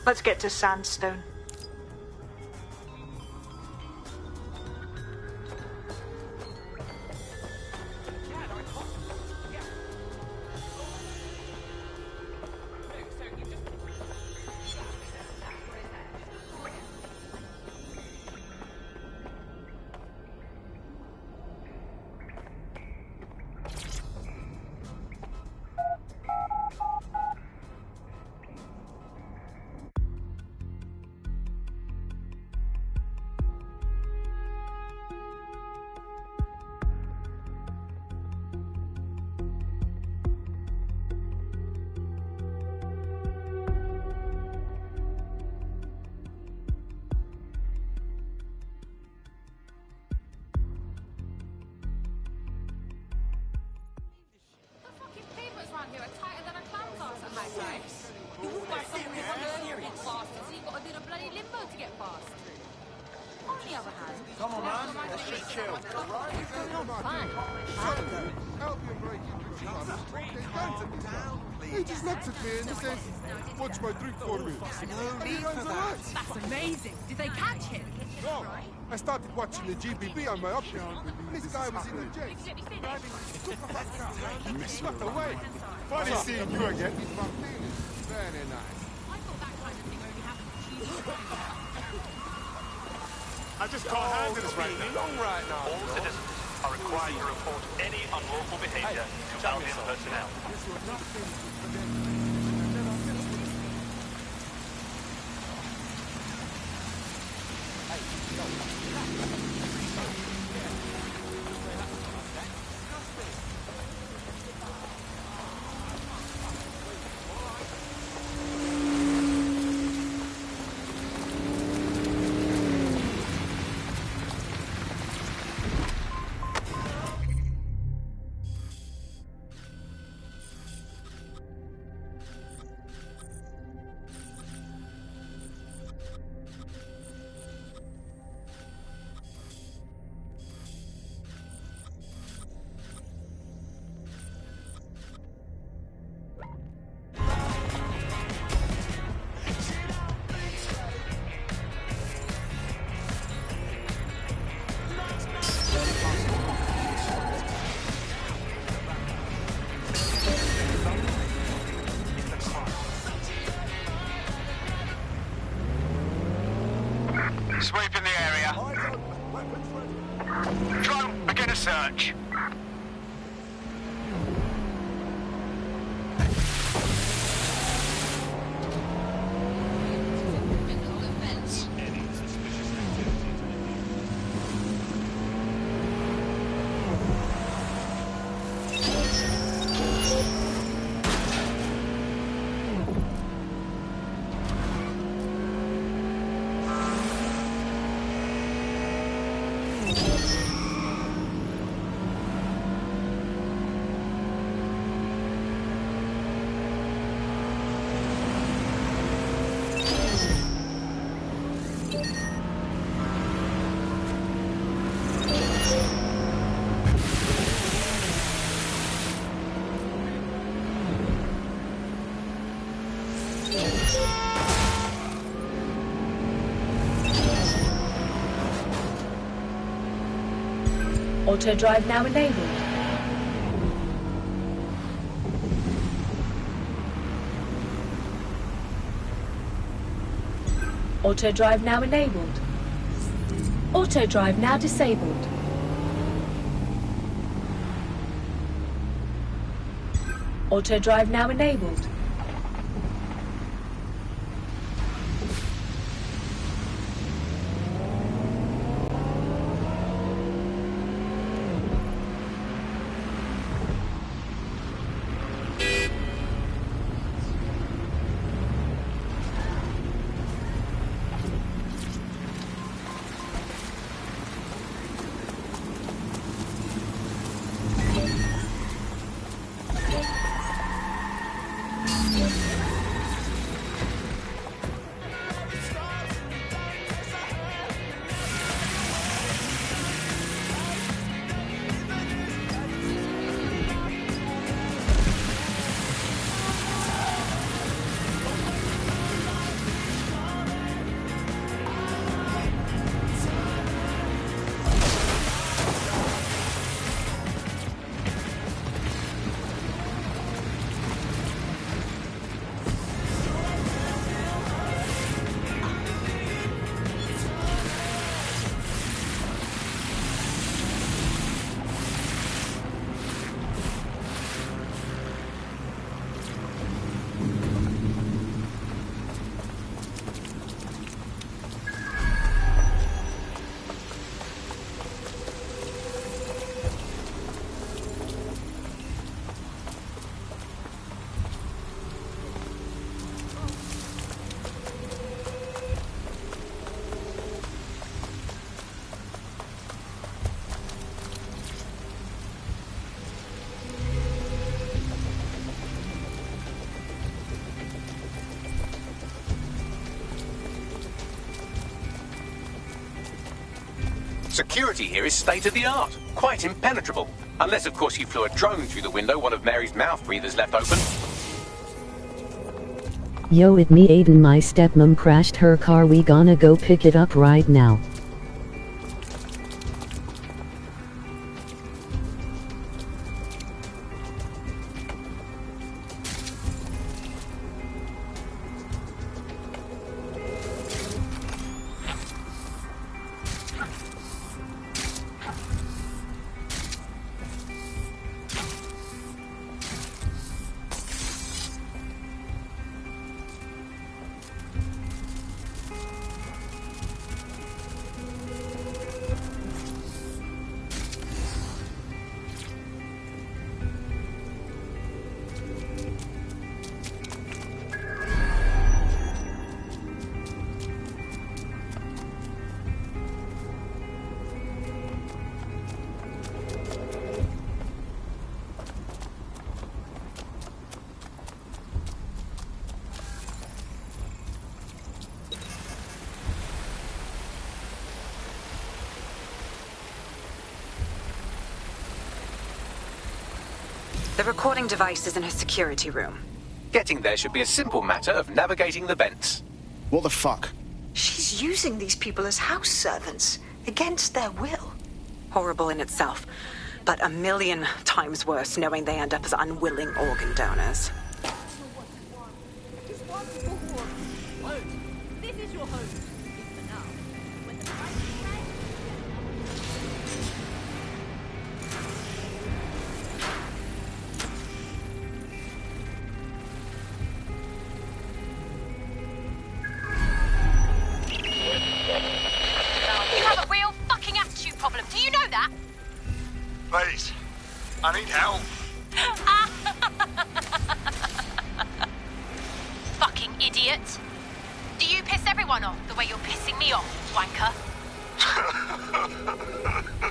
Let's get to Sandstone. He just looks at me and says, "What's my drink for me?" That's amazing. Did they catch him? No. I started watching the GBB on my option. This guy was in a jet, driving a super fast car. He got away. Funny seeing you again. Very nice. I just can't handle this right now. All citizens are required to report any unlawful behavior to Albion personnel. Sweep in the area. Drone, begin a search. Auto drive now enabled. Auto drive now enabled. Auto drive now disabled. Auto drive now enabled. Security here is state-of-the-art, quite impenetrable. Unless, of course, you flew a drone through the window one of Mary's mouth breathers left open. Yo, it me Aiden, my stepmom crashed her car, we gonna go pick it up right now. The recording device is in her security room. Getting there should be a simple matter of navigating the vents. What the fuck? She's using these people as house servants, against their will. Horrible in itself, but a million times worse knowing they end up as unwilling organ donors. This is your home. For now. When the price is right. You have a real fucking attitude problem. Do you know that? Please, I need help. Fucking idiot. Do you piss everyone off the way you're pissing me off, wanker?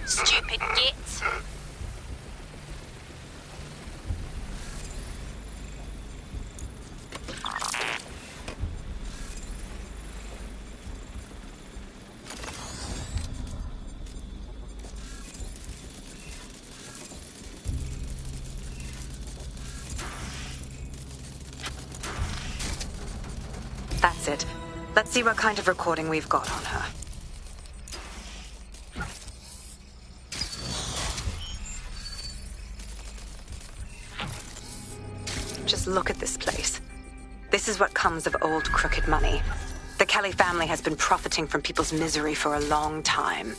Stupid git. That's it. Let's see what kind of recording we've got on her. Just look at this place. This is what comes of old crooked money. The Kelly family has been profiting from people's misery for a long time.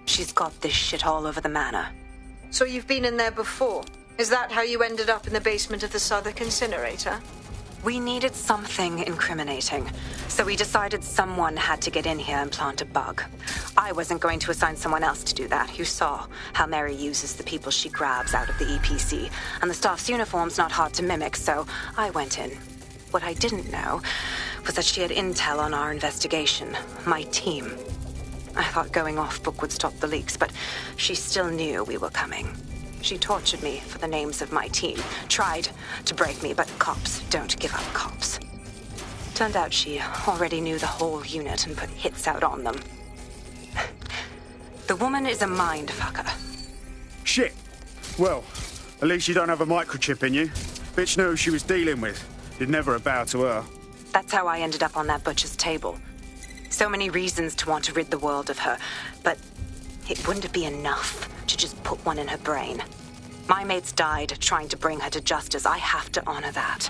She's got this shit all over the manor. So you've been in there before? Is that how you ended up in the basement of the Southwark incinerator? We needed something incriminating, so we decided someone had to get in here and plant a bug. I wasn't going to assign someone else to do that. You saw how Mary uses the people she grabs out of the EPC, and the staff's uniform's not hard to mimic, so I went in. What I didn't know was that she had intel on our investigation, my team. I thought going off book would stop the leaks, but she still knew we were coming. She tortured me for the names of my team. Tried to break me, but cops don't give up cops. Turned out she already knew the whole unit and put hits out on them. The woman is a mind fucker. Shit. Well, at least you don't have a microchip in you. Bitch knew who she was dealing with. You'd never bow to her. That's how I ended up on that butcher's table. So many reasons to want to rid the world of her, but it wouldn't be enough to just put one in her brain. My mates died trying to bring her to justice. I have to honor that.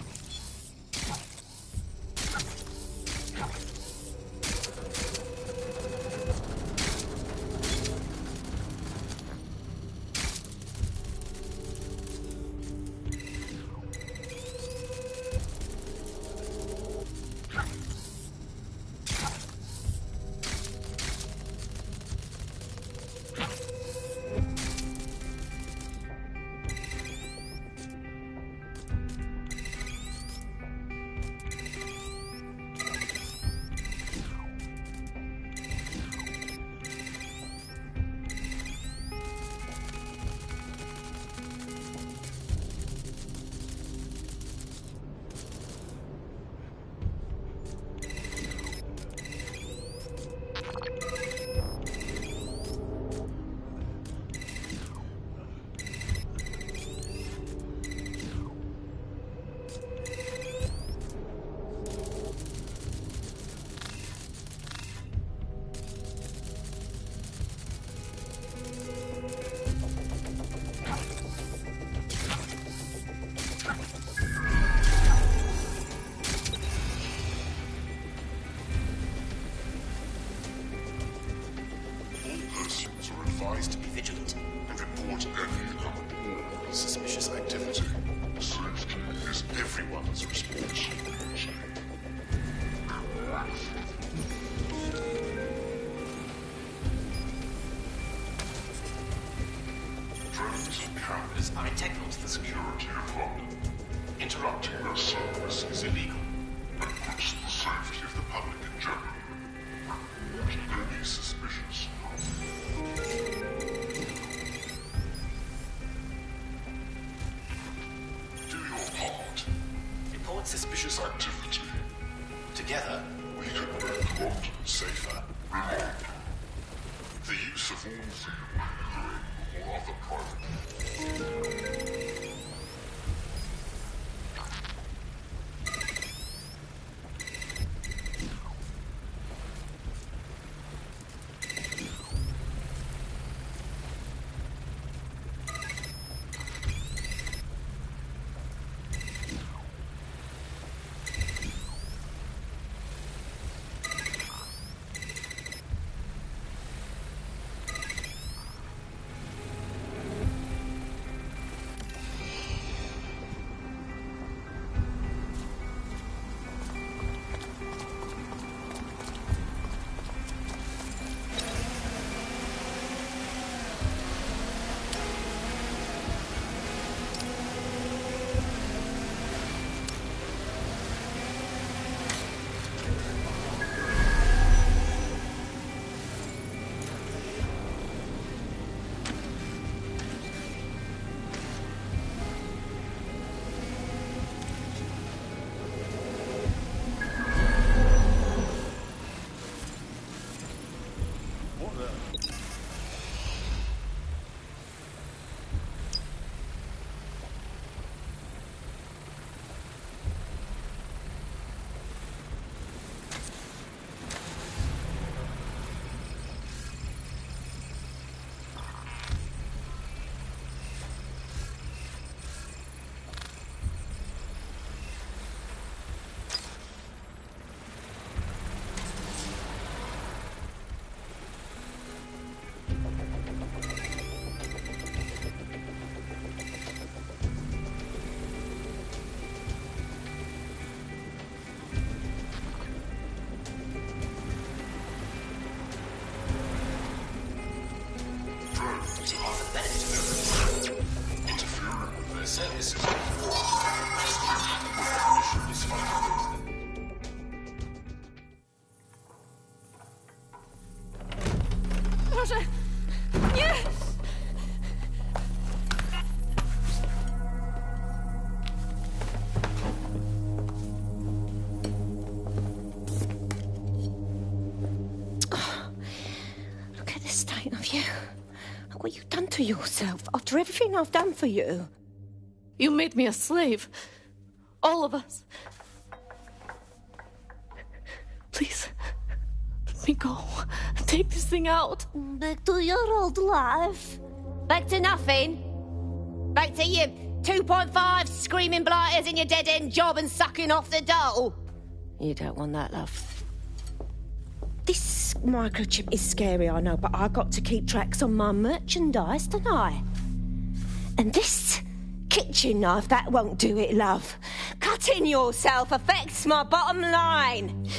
report suspicious activity. Together, we can make London safer. Remember, the use of all the or other private. Proszę! Nie! Look at the state of you. Look what you've done to yourself after everything I've done for you. You made me a slave. All of us. Please, let me go. Take this thing out. Back to your old life. Back to nothing. Back to you 2.5 screaming blighters in your dead-end job and sucking off the dole. You don't want that, love. This microchip is scary, I know, but I got to keep tracks on my merchandise, don't I? And this kitchen knife, that won't do it, love. Cutting yourself affects my bottom line.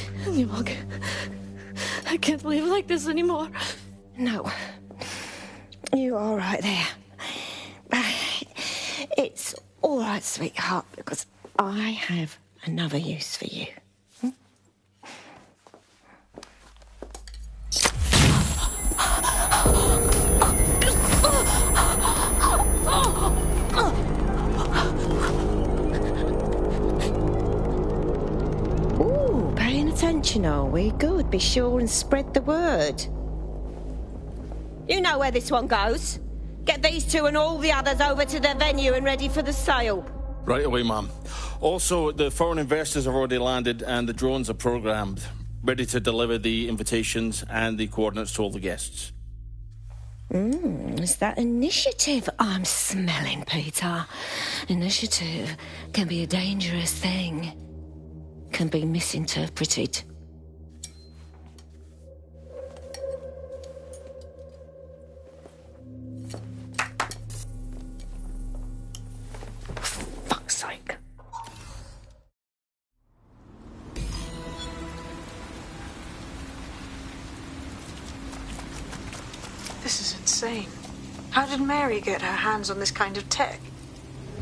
I can't live like this anymore. No. You're all right there. It's all right, sweetheart, because I have another use for you. Ooh, paying attention, are we? Good. Be sure and spread the word. You know where this one goes. Get these two and all the others over to the venue and ready for the sale. Right away, ma'am. Also, the foreign investors have already landed and the drones are programmed, ready to deliver the invitations and the coordinates to all the guests. It's that initiative I'm smelling, Peter. Initiative can be a dangerous thing. Can be misinterpreted. For fuck's sake. This is insane. How did Mary get her hands on this kind of tech?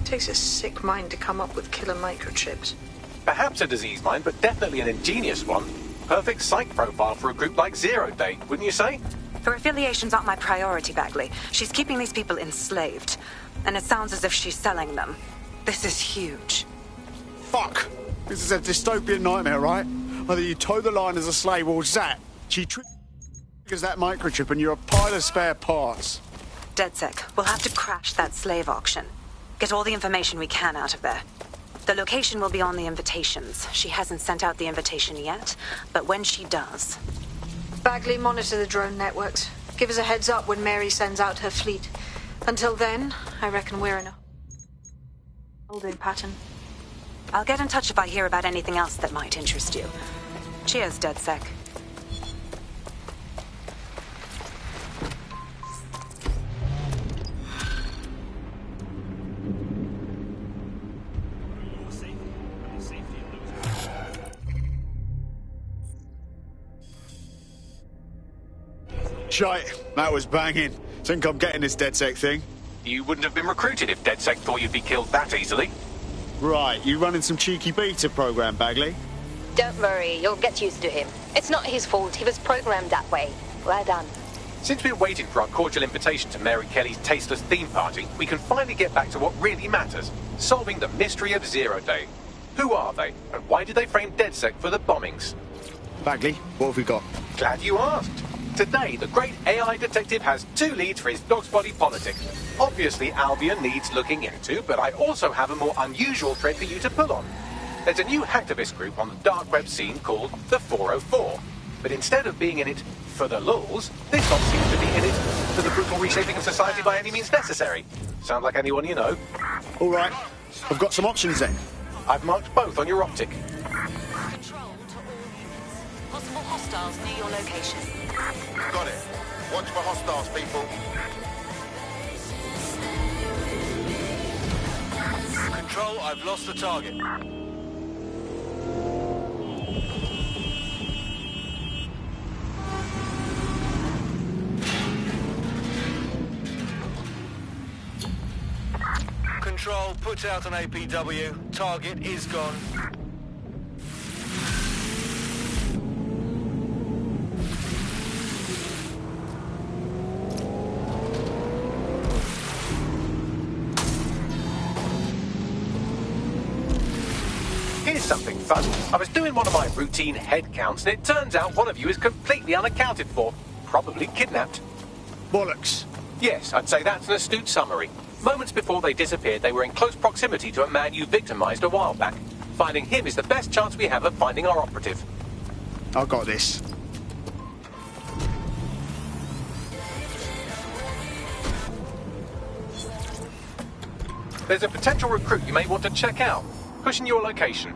It takes a sick mind to come up with killer microchips. Perhaps a disease mind, but definitely an ingenious one. Perfect psych profile for a group like Zero Day, wouldn't you say? Her affiliations aren't my priority, Bagley. She's keeping these people enslaved. And it sounds as if she's selling them. This is huge. Fuck! This is a dystopian nightmare, right? Either you toe the line as a slave or zap. She triggers that microchip and you're a pile of spare parts. DedSec, we'll have to crash that slave auction. Get all the information we can out of there. The location will be on the invitations. She hasn't sent out the invitation yet, but when she does... Bagley, monitor the drone networks. Give us a heads up when Mary sends out her fleet. Until then, I reckon we're in a holding pattern. I'll get in touch if I hear about anything else that might interest you. Cheers, DedSec. Shite, that was banging. Think I'm getting this DedSec thing? You wouldn't have been recruited if DedSec thought you'd be killed that easily. Right, you running some cheeky beta program, Bagley? Don't worry, you'll get used to him. It's not his fault, he was programmed that way. Well done. Since we're waiting for our cordial invitation to Mary Kelly's tasteless theme party, we can finally get back to what really matters, solving the mystery of Zero Day. Who are they, and why did they frame DedSec for the bombings? Bagley, what have we got? Glad you asked. Today, the great AI detective has 2 leads for his dog's body politic. Obviously, Albion needs looking into, but I also have a more unusual thread for you to pull on. There's a new hacktivist group on the dark web scene called the 404. But instead of being in it for the lulz, this lot seems to be in it for the brutal reshaping of society by any means necessary. Sound like anyone you know? All right, I've got some options then. I've marked both on your optic. Control to all units. Possible hostiles near your location. Got it. Watch for hostiles, people. Control, I've lost the target. Control, put out an APW. Target is gone. Here's something fun. I was doing one of my routine head counts, and it turns out one of you is completely unaccounted for. Probably kidnapped. Bollocks. Yes, I'd say that's an astute summary. Moments before they disappeared, they were in close proximity to a man you victimized a while back. Finding him is the best chance we have of finding our operative. I got this. There's a potential recruit you may want to check out. Pushing your location.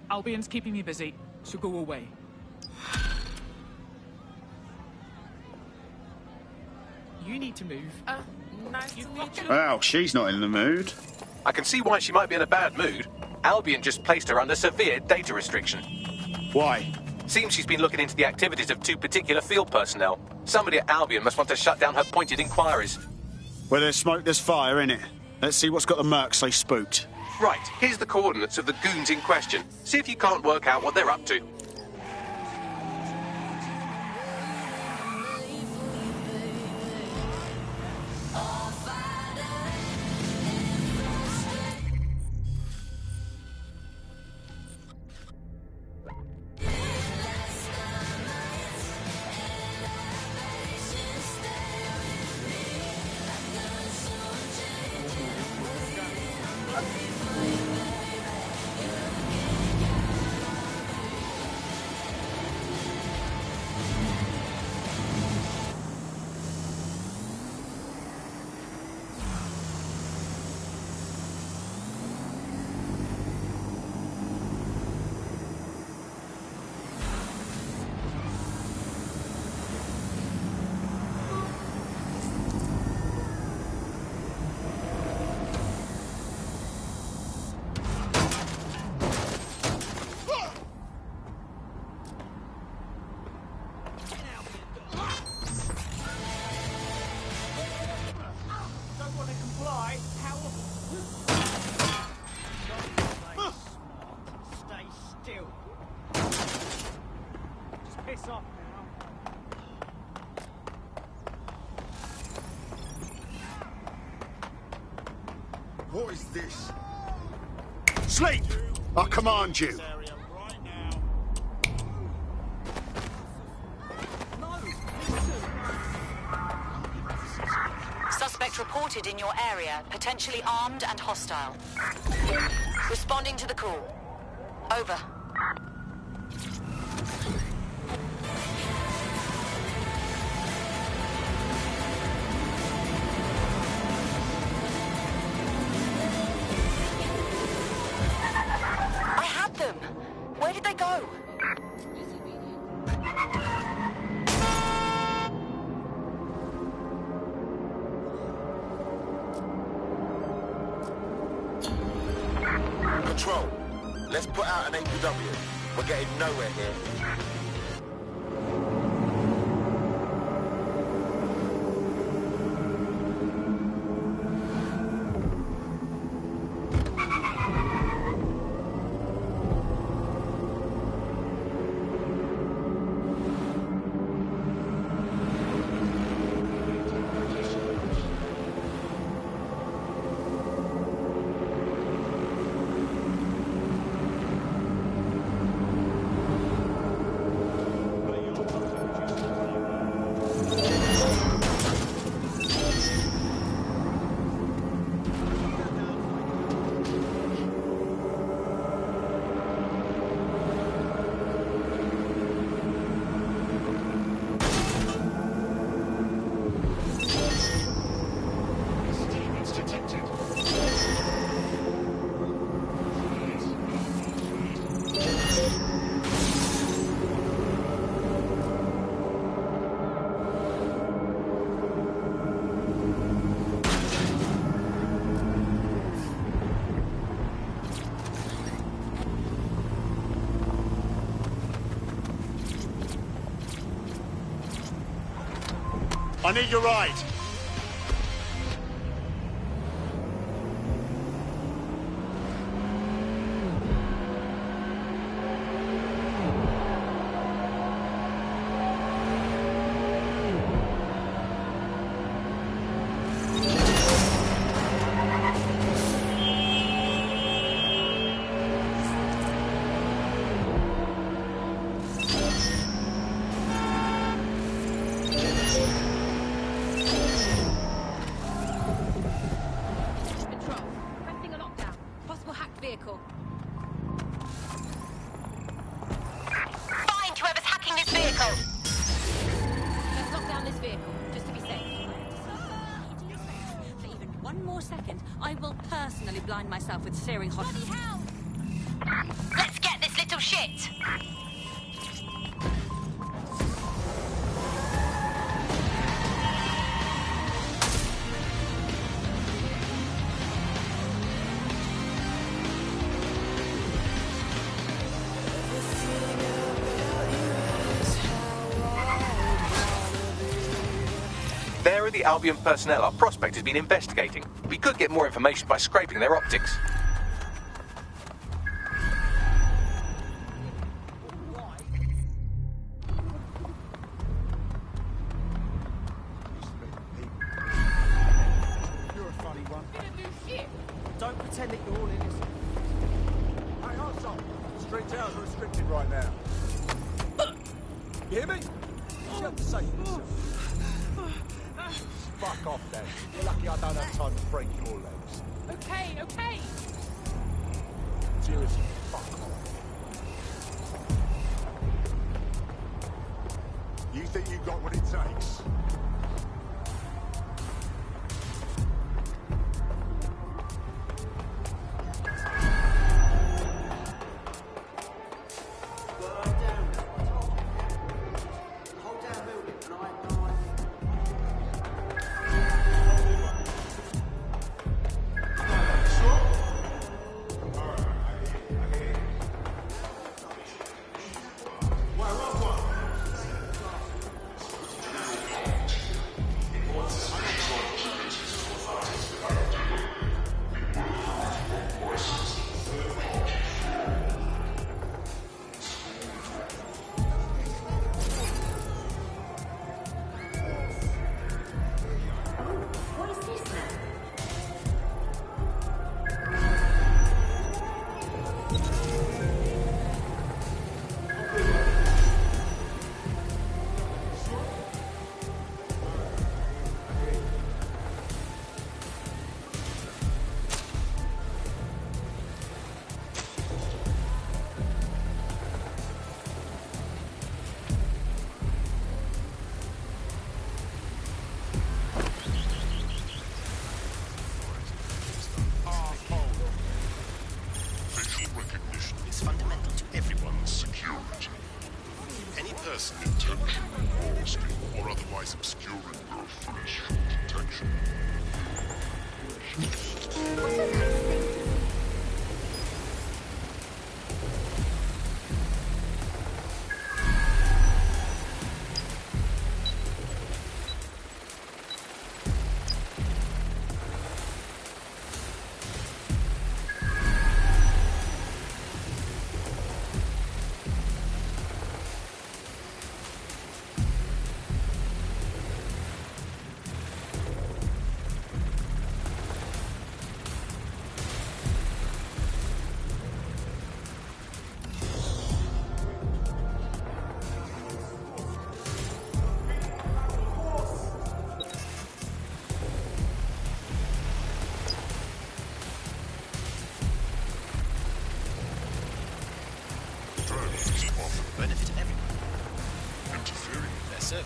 Albion's keeping me busy, so go away. You need to move. Nice to meet you. Well, she's not in the mood. I can see why she might be in a bad mood. Albion just placed her under severe data restriction. Why? Seems she's been looking into the activities of 2 particular field personnel. Somebody at Albion must want to shut down her pointed inquiries. Where there's smoke, there's fire, innit? Let's see what's got the mercs so spooked. Right, here's the coordinates of the goons in question. See if you can't work out what they're up to. What is this? Sleep! I command you. Suspect reported in your area, potentially armed and hostile. Responding to the call. Over. I had them! Where did they go? Control. Let's put out an APW. We're getting nowhere here. I need your ride. Vehicle. Find whoever's hacking this vehicle! Let's lock down this vehicle, just to be safe. For even one more second, I will personally blind myself with searing hot... Bloody hell! Let's get this little shit! There are the Albion personnel our prospect has been investigating. We could get more information by scraping their optics. You're a funny one. Didn't do shit. Don't pretend that you're all innocent. Hey, hold on. Street towers are restricted right now. You hear me? You have to say for yourself. Fuck off then. You're lucky I don't have time to break your legs. Okay, okay. Seriously, fuck off. You think you got what it takes?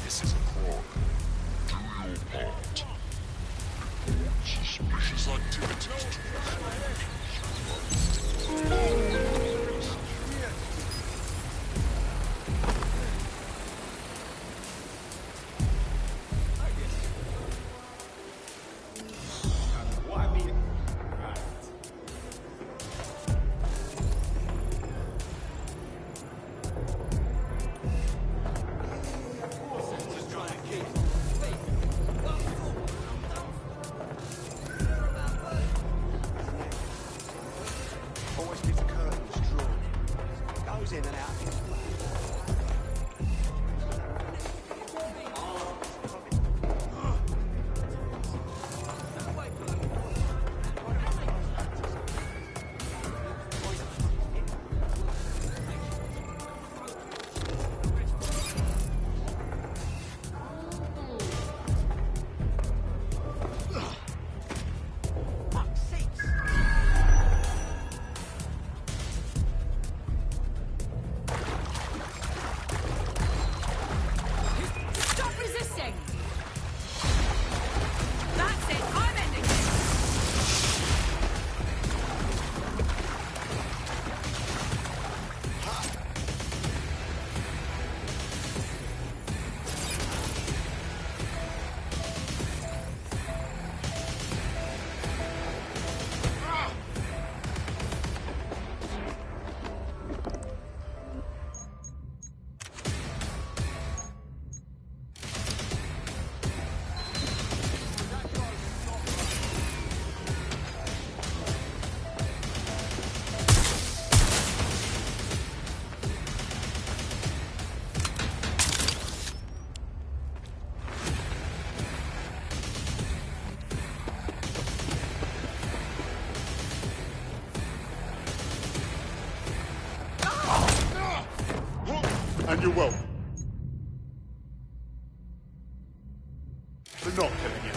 This is a crime. Do your part. Report suspicious activities Always keeps the curtains drawn. Goes in and out. Stop resisting! That's it, I'm ending this! And you will. For not killing you.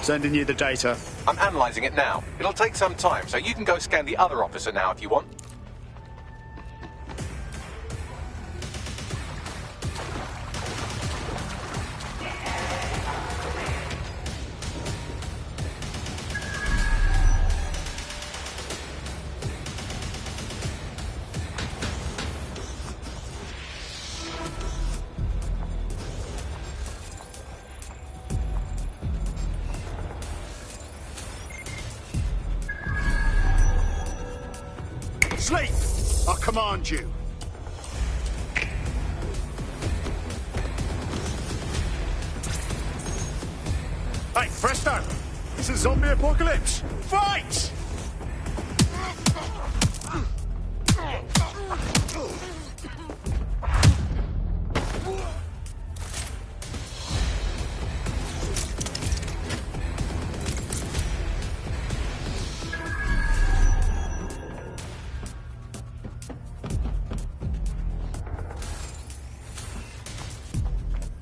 Sending you the data. I'm analysing it now. It'll take some time, so you can go scan the other officer now if you want. Sleep! I command you. Hey, Presto! It's a zombie apocalypse! Fight!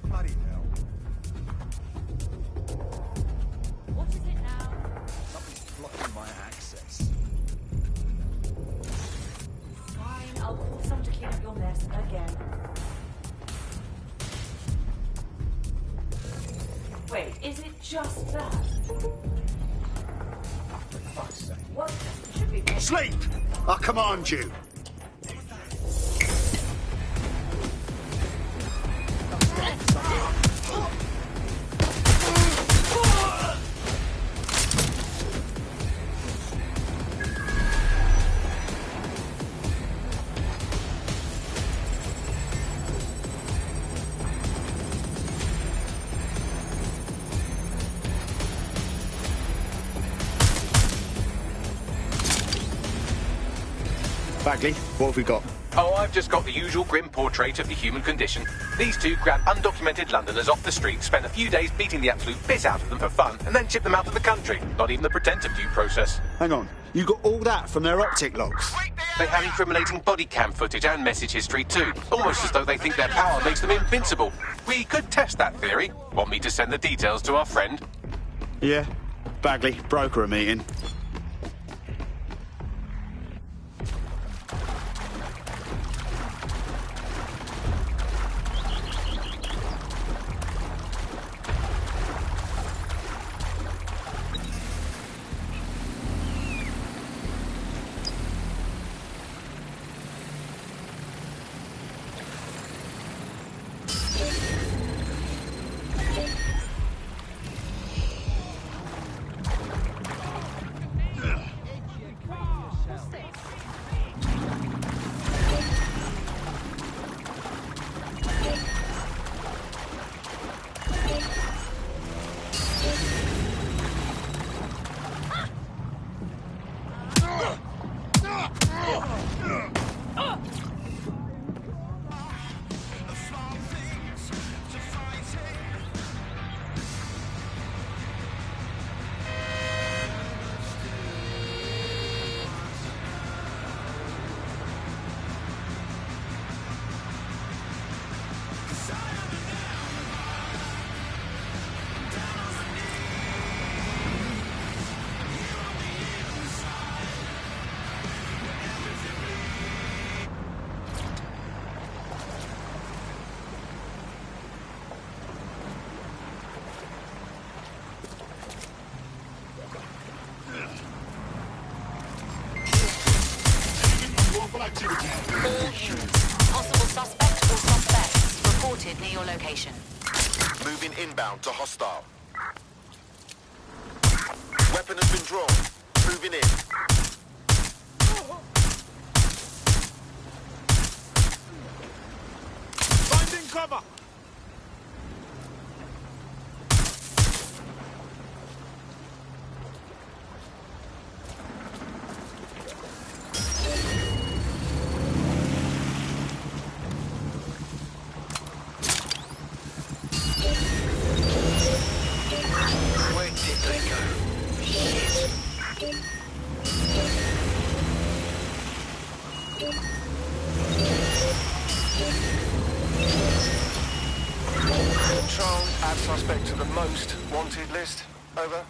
Bloody hell. What is it now? Something's blocking my access. Fine, I'll call someone to clean up your mess again. Wait, is it just that? What? Should be. Sleep! I command you. Bagley, what have we got? Oh, I've just got the usual grim portrait of the human condition. These two grab undocumented Londoners off the street, spend a few days beating the absolute piss out of them for fun, and then ship them out of the country. Not even the pretence of due process. Hang on, you got all that from their optic logs? They have incriminating body cam footage and message history too. Almost as though they think their power makes them invincible. We could test that theory. Want me to send the details to our friend? Yeah. Bagley, broker meeting. Possible suspect or suspects reported near your location. Moving inbound to hostile. Weapon has been drawn. Moving in. Finding cover! Where did they go? Shit. Control, add suspect to the most wanted list. Over.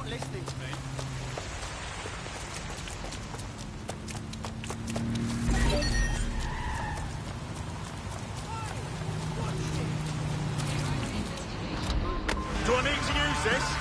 listening to me. Do I need to use this?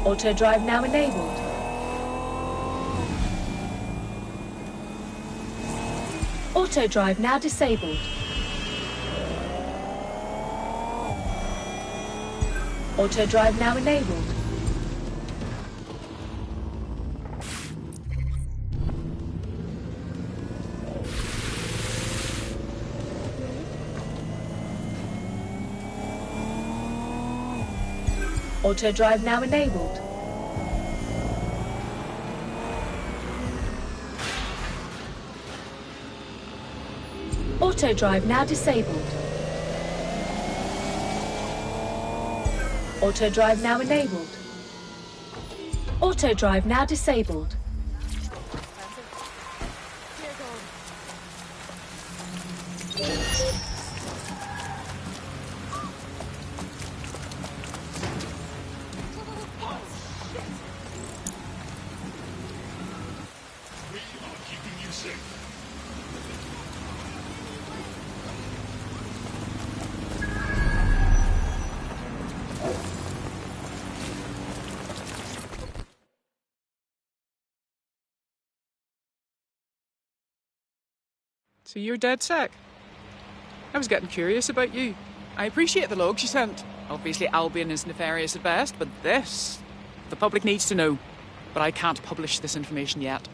Auto drive now enabled. Auto drive now disabled. Auto drive now enabled. Auto drive now enabled. Auto drive now disabled. Auto drive now enabled. Auto drive now disabled. So you're dead sec. I was getting curious about you. I appreciate the logs you sent. Obviously Albion is nefarious at best, but this... the public needs to know. But I can't publish this information yet.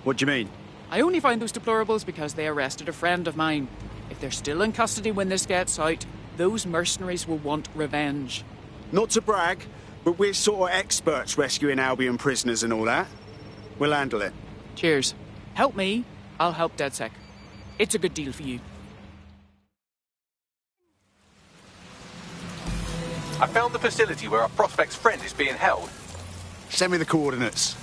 What do you mean? I only found those deplorables because they arrested a friend of mine. If they're still in custody when this gets out, those mercenaries will want revenge. Not to brag, but we're sort of experts rescuing Albion prisoners and all that. We'll handle it. Cheers. Help me, I'll help DedSec. It's a good deal for you. I found the facility where our prospect's friend is being held. Send me the coordinates.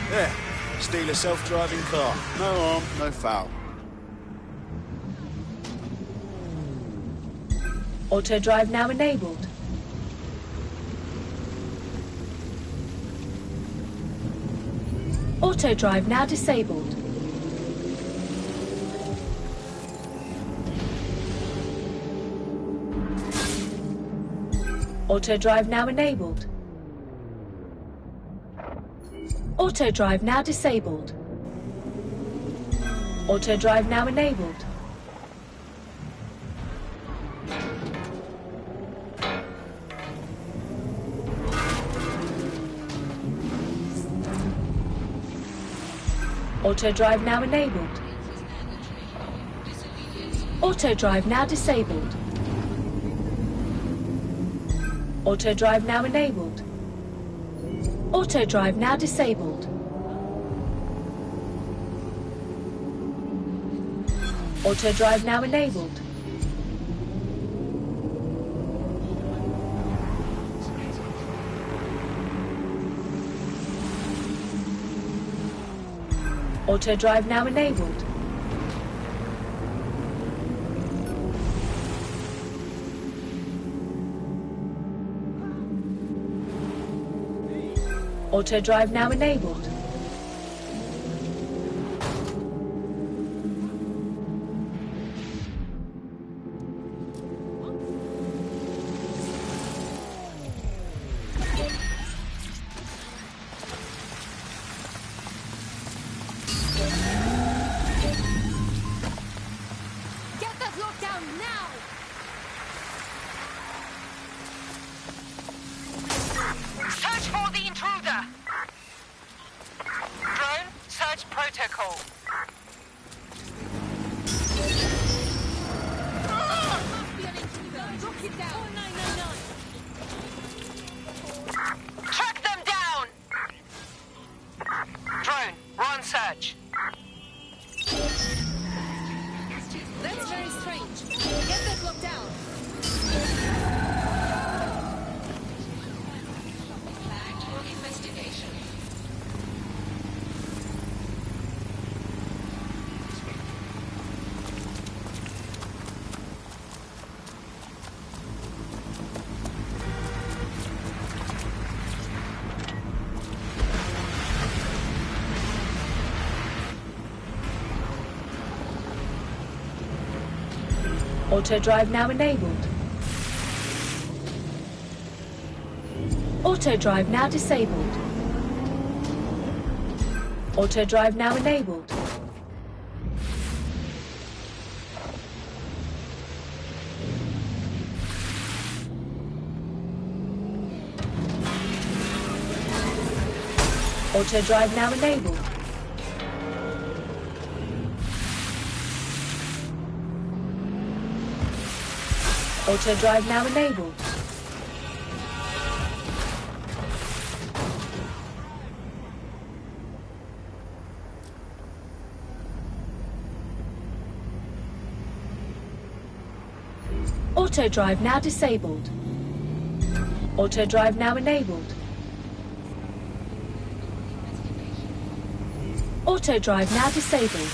There. Steal a self-driving car. No harm, no foul. Auto drive now enabled. Auto drive now disabled. Auto drive now enabled. Auto drive now disabled. Auto drive now enabled. Auto drive now enabled. Auto drive now disabled. Auto drive now enabled. Auto drive now disabled. Auto drive now enabled. Auto drive now enabled. Auto drive now enabled. Auto drive now enabled. Auto drive now disabled. Auto drive now enabled. Auto drive now enabled. Auto drive now enabled. Auto drive now disabled. Auto drive now enabled. Auto drive now disabled.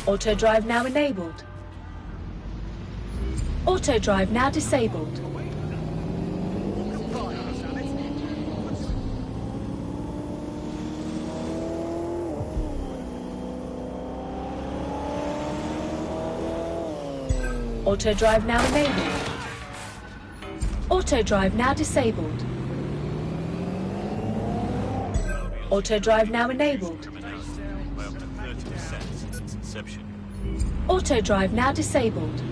Auto drive now enabled. Auto drive now disabled. Auto drive now enabled. Auto drive now disabled. Auto drive now enabled. Auto drive now disabled.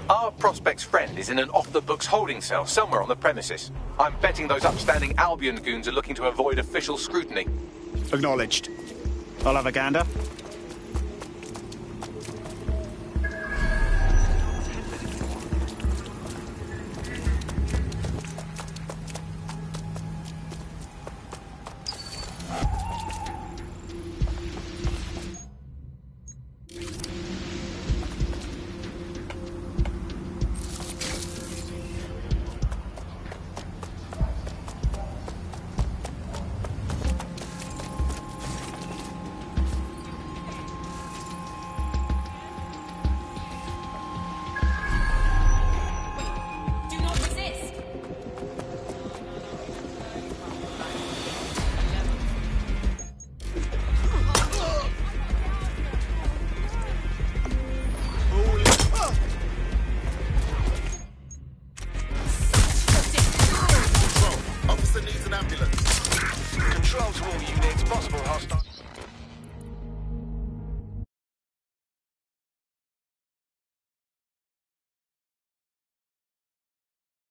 Our prospect's friend is in an off-the-books holding cell somewhere on the premises. I'm betting those upstanding Albion goons are looking to avoid official scrutiny. Acknowledged. I'll have a gander. Control to all units, possible hostile.